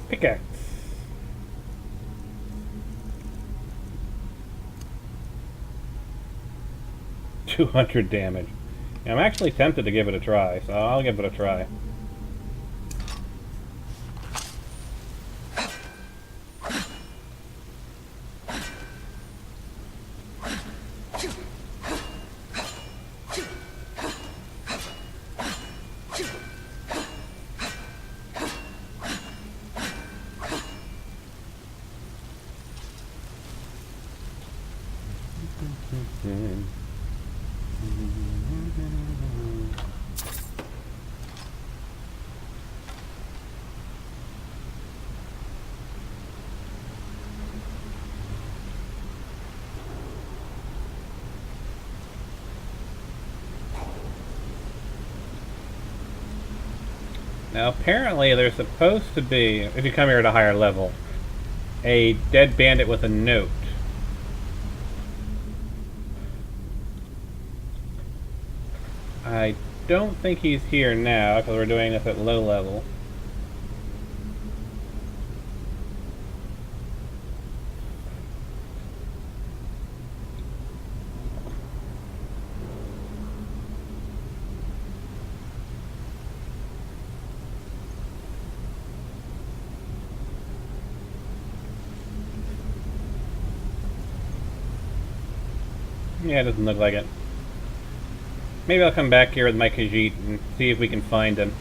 Pickaxe. 200 damage. Yeah, I'm actually tempted to give it a try, so I'll give it a try. Now apparently there's supposed to be, if you come here at a higher level, a dead bandit with a note. I don't think he's here now because we're doing this at low level. Yeah, it doesn't look like it. Maybe I'll come back here with my Khajiit and see if we can find him.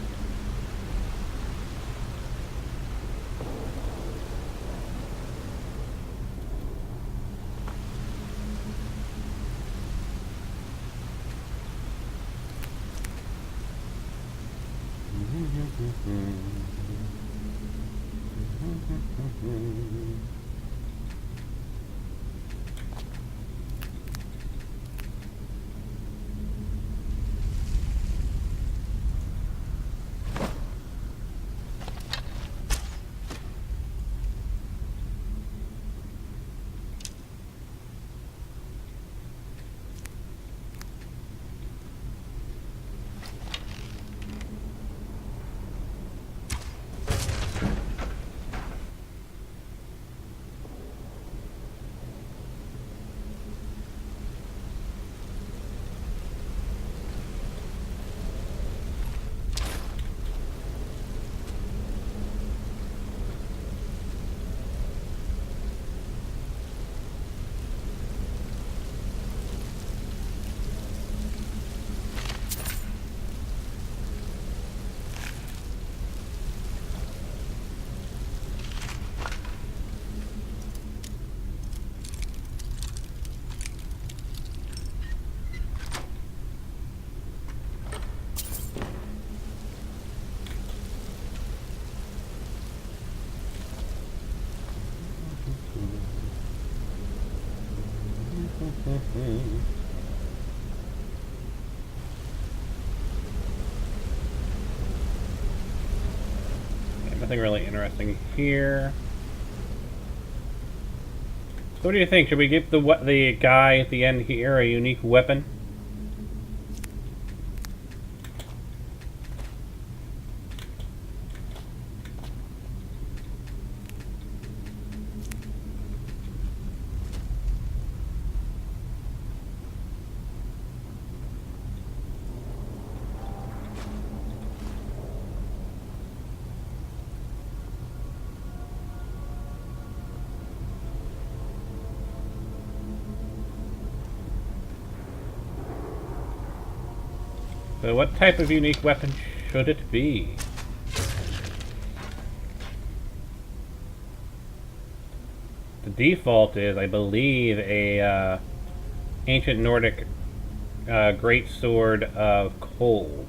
Okay, nothing really interesting here. So what do you think? Should we give the guy at the end here a unique weapon? So what type of unique weapon should it be? The default is, I believe, a ancient Nordic great sword of cold.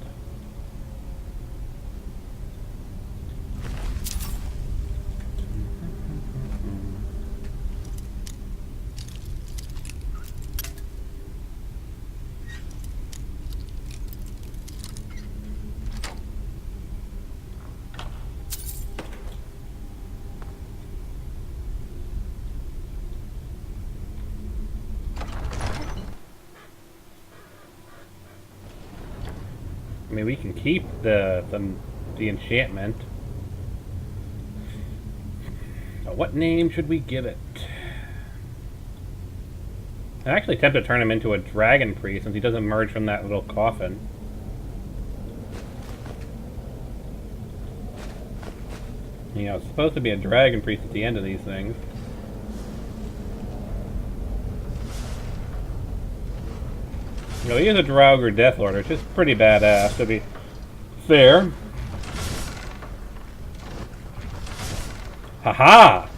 I mean, we can keep the enchantment. But what name should we give it? I'm actually tempted to turn him into a dragon priest since he doesn't emerge from that little coffin. You know, it's supposed to be a dragon priest at the end of these things. You know, he is a Draugr Deathlord, which is pretty badass, to be fair. Haha!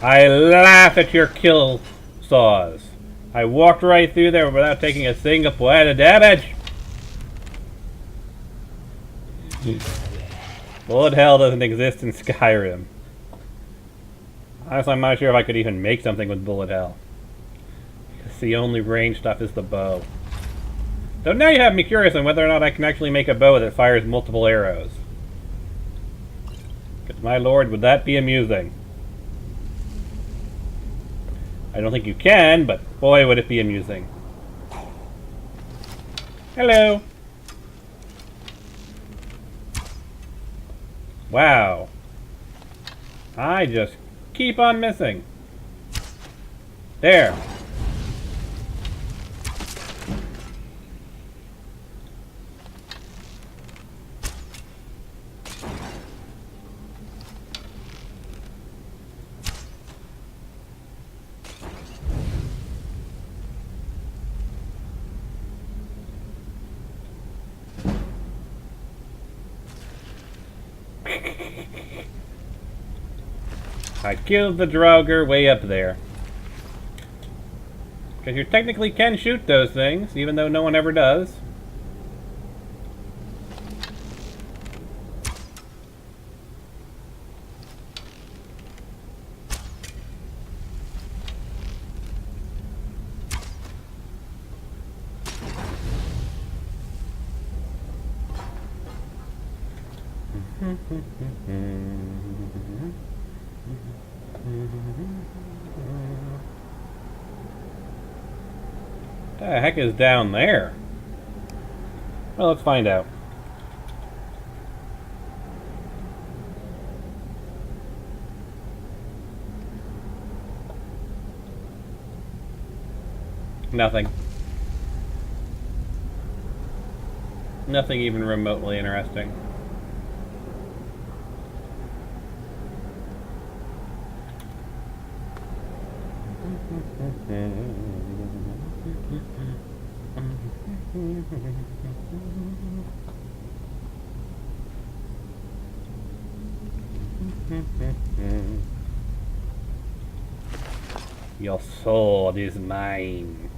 I laugh at your kill saws. I walked right through there without taking a single point of damage. Bullet hell doesn't exist in Skyrim. Honestly, I'm not sure if I could even make something with bullet hell. The only range stuff is the bow. So now you have me curious on whether or not I can actually make a bow that fires multiple arrows. Because my lord, would that be amusing. I don't think you can, but boy would it be amusing. Hello! Wow. I just keep on missing. There. I killed the Draugr way up there. Because you technically can shoot those things, even though no one ever does. What the heck is down there? Well, let's find out. Nothing. Nothing even remotely interesting. Your sword is mine.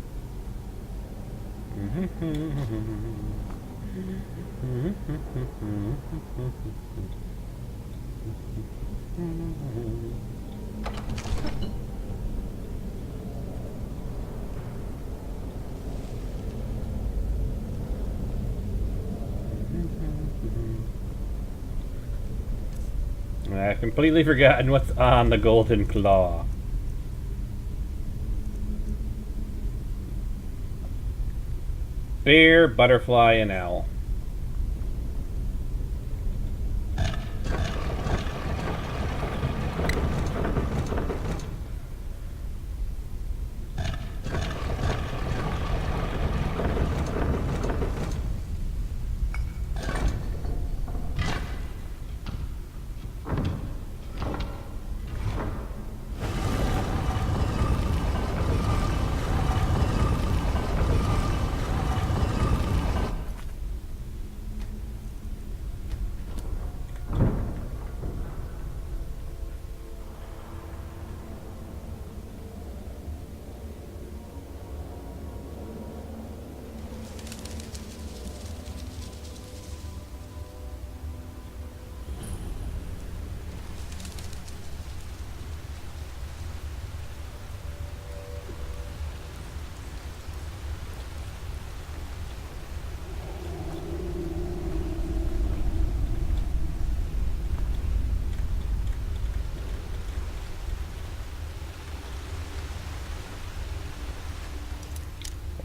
I've completely forgotten what's on the golden claw. Bear, butterfly, and owl.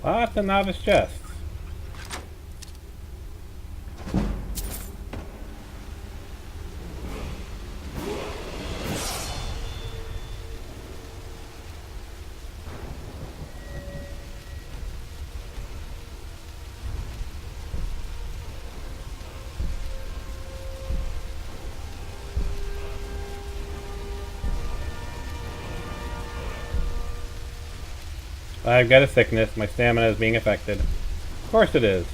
Lots of novice chests. I've got a sickness. My stamina is being affected. Of course it is.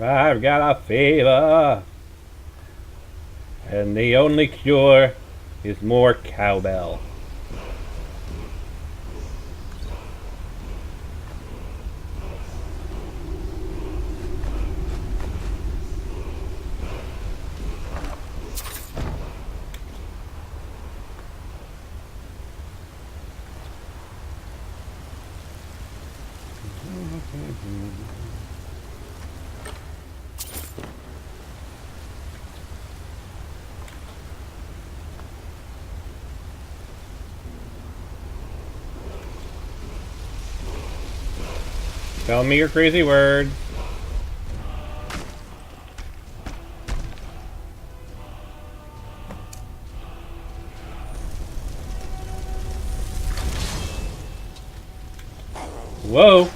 I've got a fever. And the only cure is more cowbell. Tell me your crazy words. Whoa.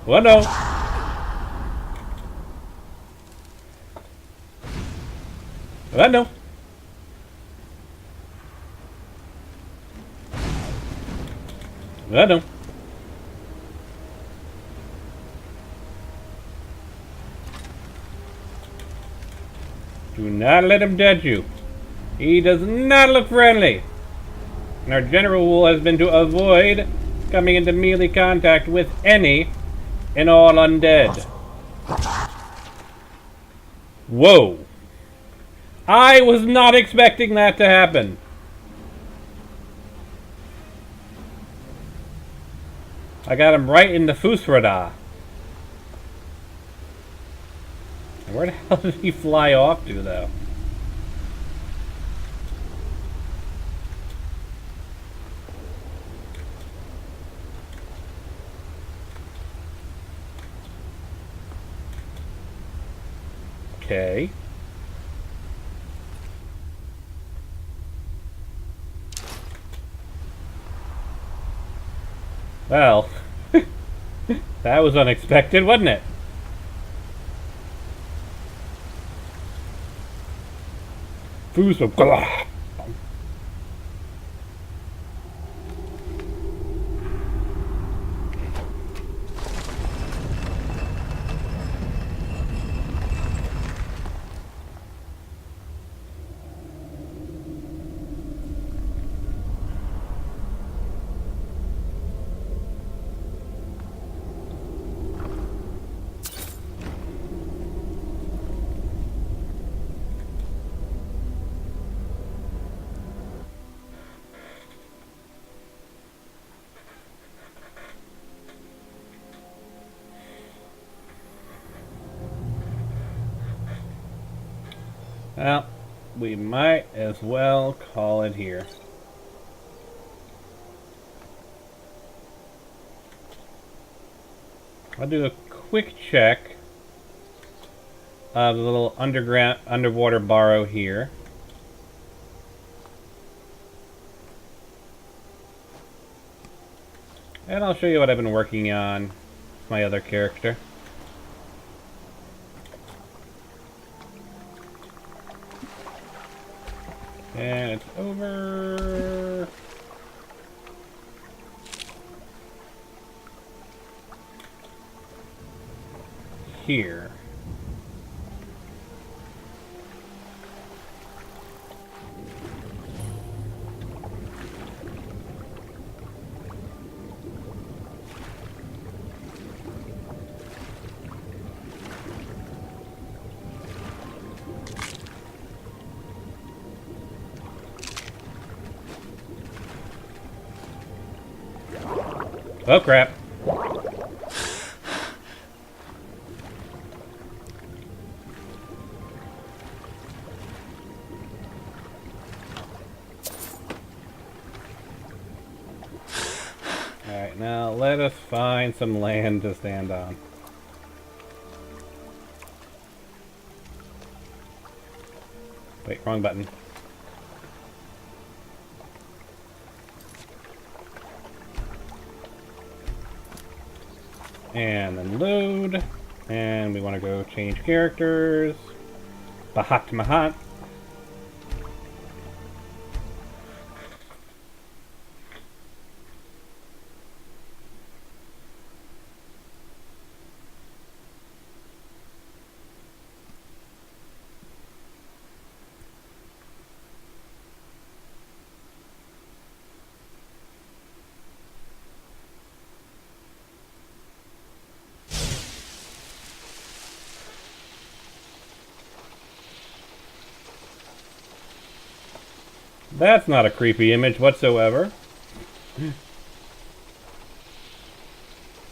What no? What no? What no? Do not let him judge you. He does not look friendly. And our general rule has been to avoid coming into melee contact with any and all undead. Whoa. I was not expecting that to happen. I got him right in the Fusrada. Where the hell did he fly off to, though? Okay. Well, that was unexpected, wasn't it? Fusrada. Well, we might as well call it here. I'll do a quick check of the little underwater burrow here. And I'll show you what I've been working on with my other character. And it's over here. Oh crap. Alright, now let us find some land to stand on. Wait, wrong button. And then load. And we want to go change characters. Bahat Mahat. That's not a creepy image whatsoever.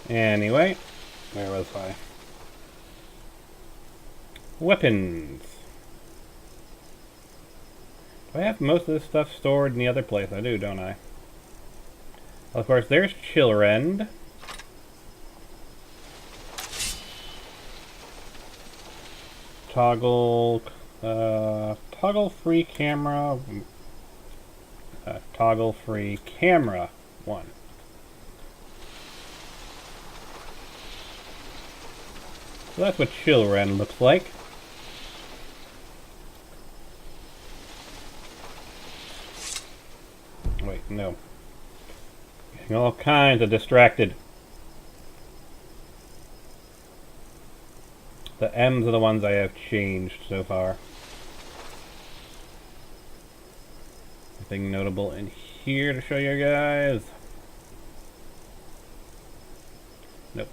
Anyway, where was I? Weapons. Do I have most of this stuff stored in the other place? I do, don't I? Well, of course, there's Chillrend. Toggle free camera. Toggle free camera 1. So that's what Chillrend looks like. Wait, no. Getting all kinds of distracted. The M's are the ones I have changed so far. Nothing notable in here to show you guys. Nope.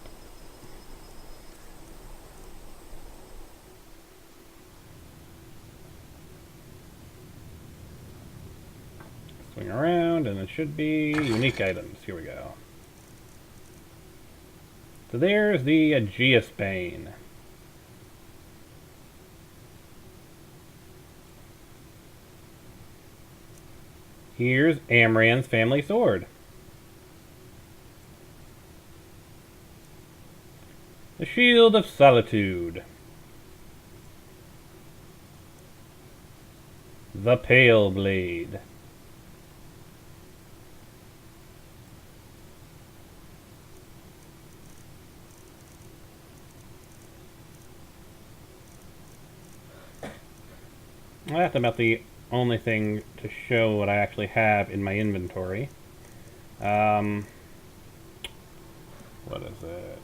Swing around and it should be unique items. Here we go. So there's the Geosbane. Here's Amran's family sword. The Shield of Solitude. The Pale Blade. Well, that's about the only thing to show what I actually have in my inventory. What is it?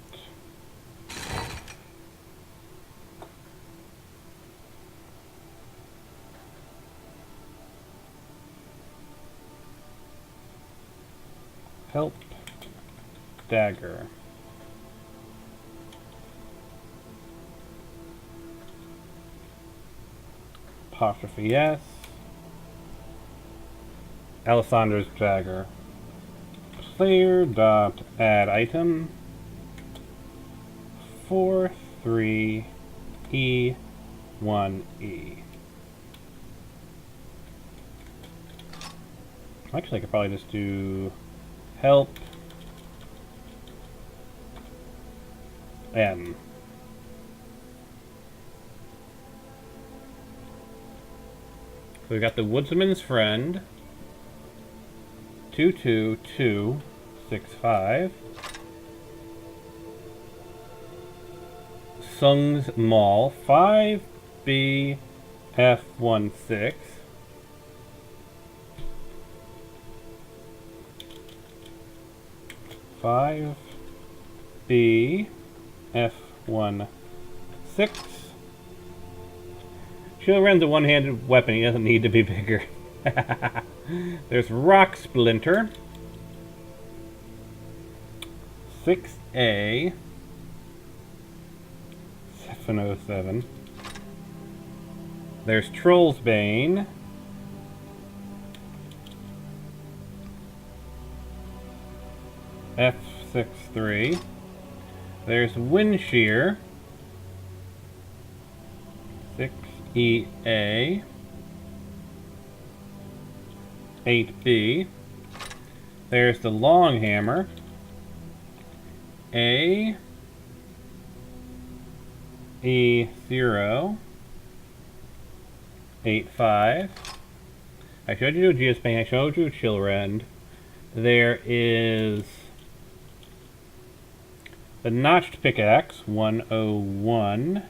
Help. Dagger. Apostrophe S. Alessandra's dagger. Slayer dot add item 43E1E. Actually, I could probably just do help M. So we got the Woodsman's Friend, 22265. Sung's Mall, 5BF16. F16. Chillren's a one-handed weapon. He doesn't need to be bigger. There's Rock Splinter. 6A. 707. There's Troll's Bane. F63. There's Windshear. 6EA. 8B. There's the Long Hammer. A. E0. 85. I showed you Geospain. I showed you Chillrend. There is the Notched Pickaxe, 101.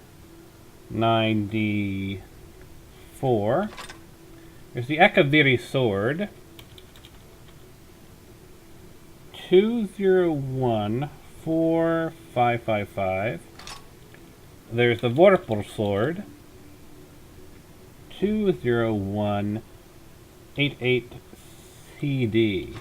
9D4. There's the Akaviri Sword, 2014555. There's the Vorpal Sword, 20188CD.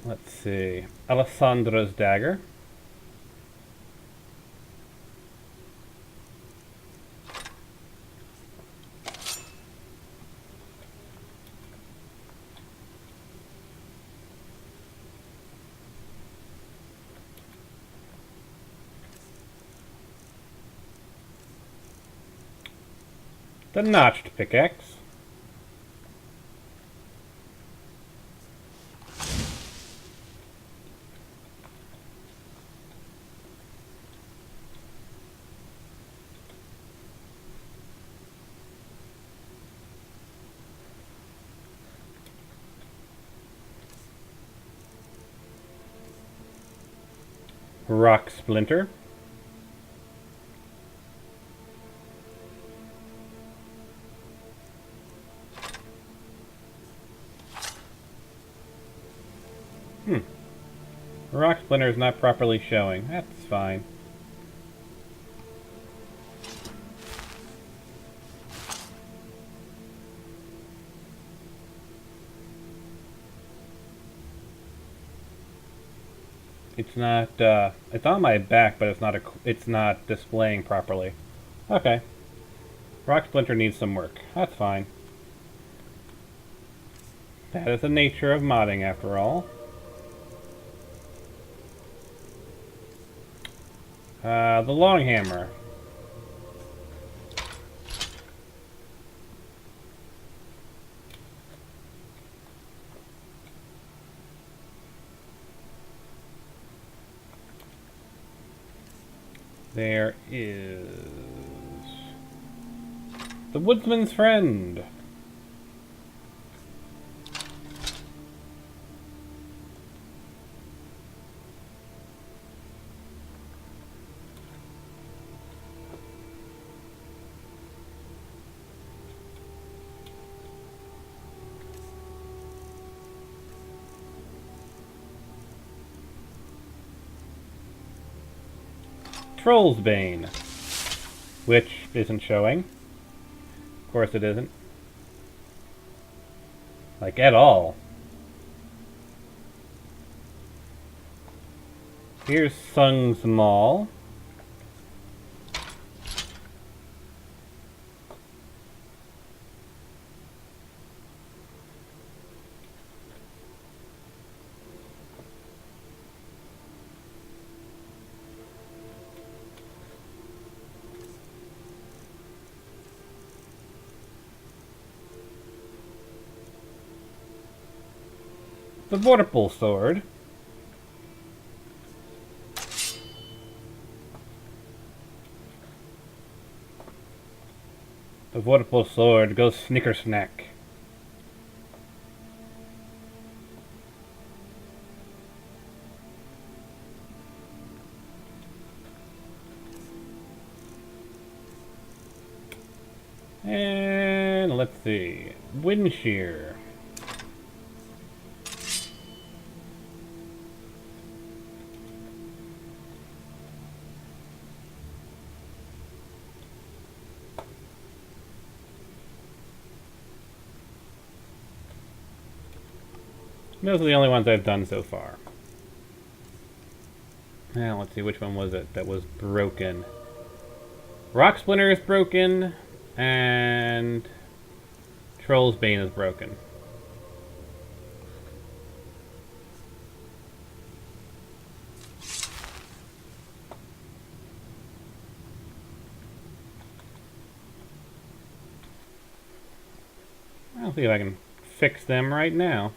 Let's see. Alessandra's Dagger. The Notched Pickaxe. Rock Splinter. Rock Splinter is not properly showing. That's fine. It's not, it's on my back, but it's not displaying properly. Okay. Rock Splinter needs some work. That's fine. That is the nature of modding, after all. The Long Hammer. There is the Woodsman's Friend. Troll's Bane, which isn't showing. Of course it isn't. Like, at all. Here's Sung's Maul. The Vorpal Sword. The Vorpal Sword goes Snickersnack. And let's see. Windshear. Those are the only ones I've done so far. Now, let's see, which one was it that was broken? Rock Splinter is broken, and Troll's Bane is broken. I'll see if I can fix them right now.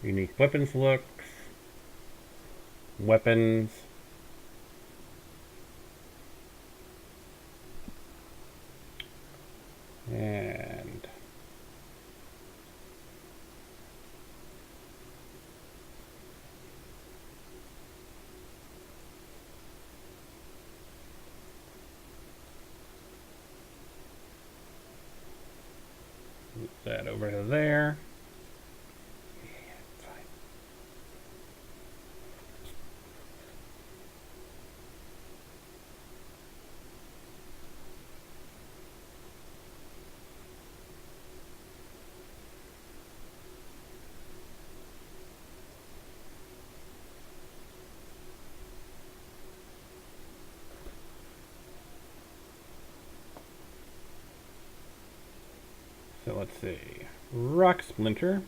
Unique weapons looks. Weapons. And move that over to there. So let's see. Rock Splinter.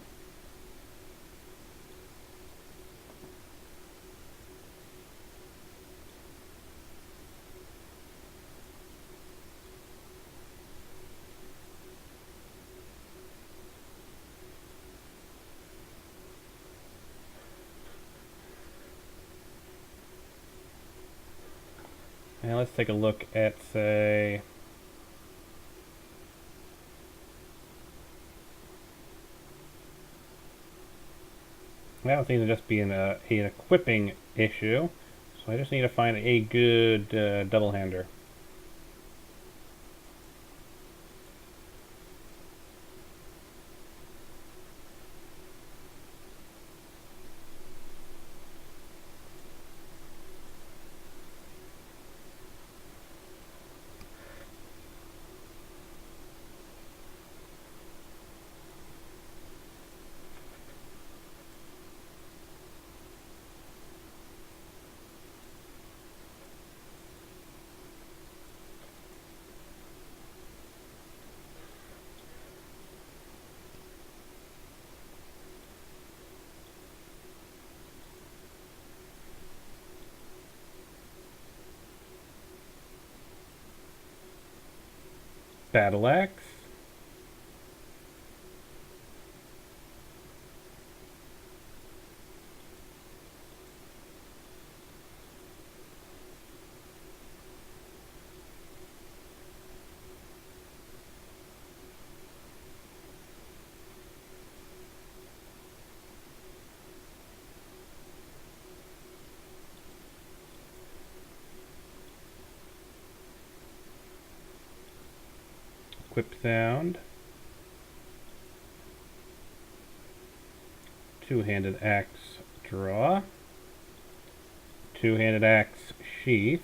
Now let's take a look at, say, well, it seems to just be an equipping issue, so I just need to find a good double-hander. Battle Axe. Equip sound. Two-handed axe draw. Two-handed axe sheath.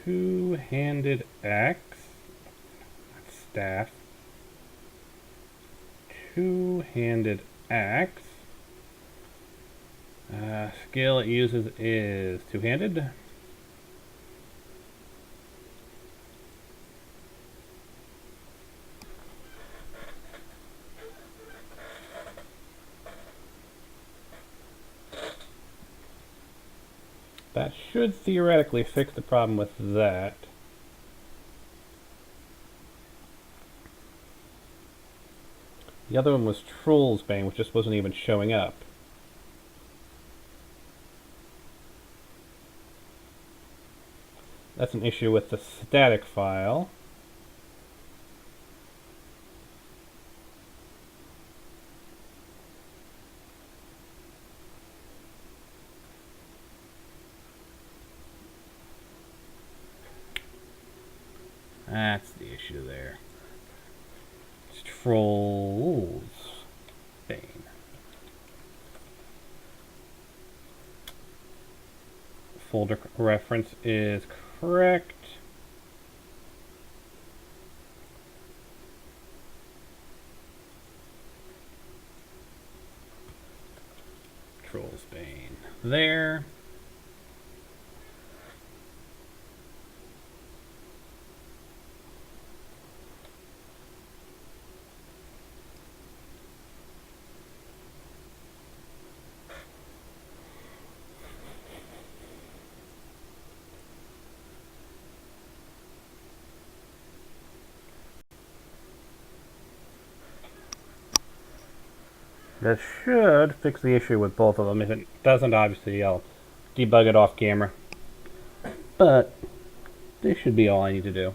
Two-handed axe. Staff. Two-handed axe. Skill it uses is two-handed. That should theoretically fix the problem with that. The other one was Troll's Bane, which just wasn't even showing up. That's an issue with the static file. That's the issue there. It's Troll's Bane. Folder reference is correct. Troll's Bane there. That should fix the issue with both of them. If it doesn't, obviously I'll debug it off camera. But this should be all I need to do.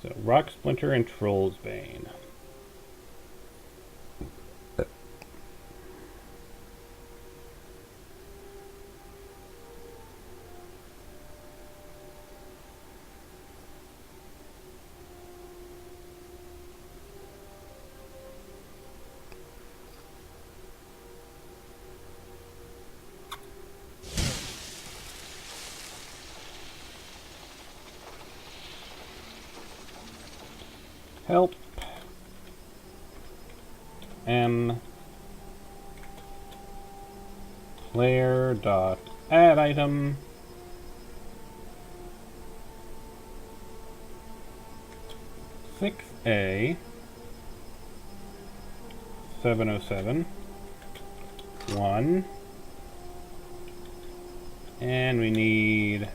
So, Rock Splinter and Troll's Bane. Help M player dot add item 6A 707 1, and we need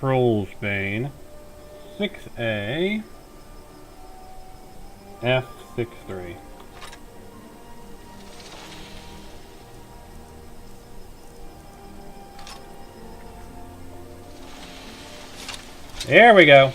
Troll's Bane 6A F63. There we go.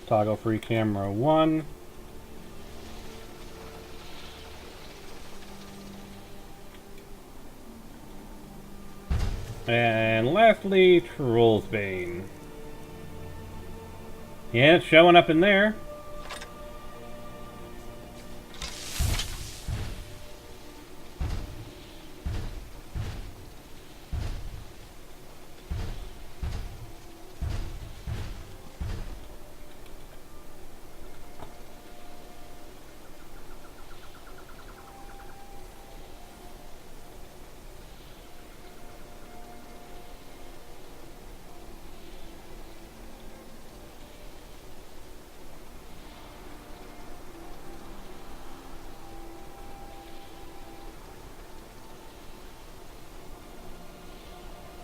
Toggle free camera 1. And lastly, Trollsbane. Yeah, it's showing up in there.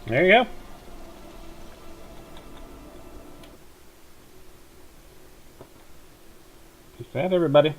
There you go. Peace out, everybody.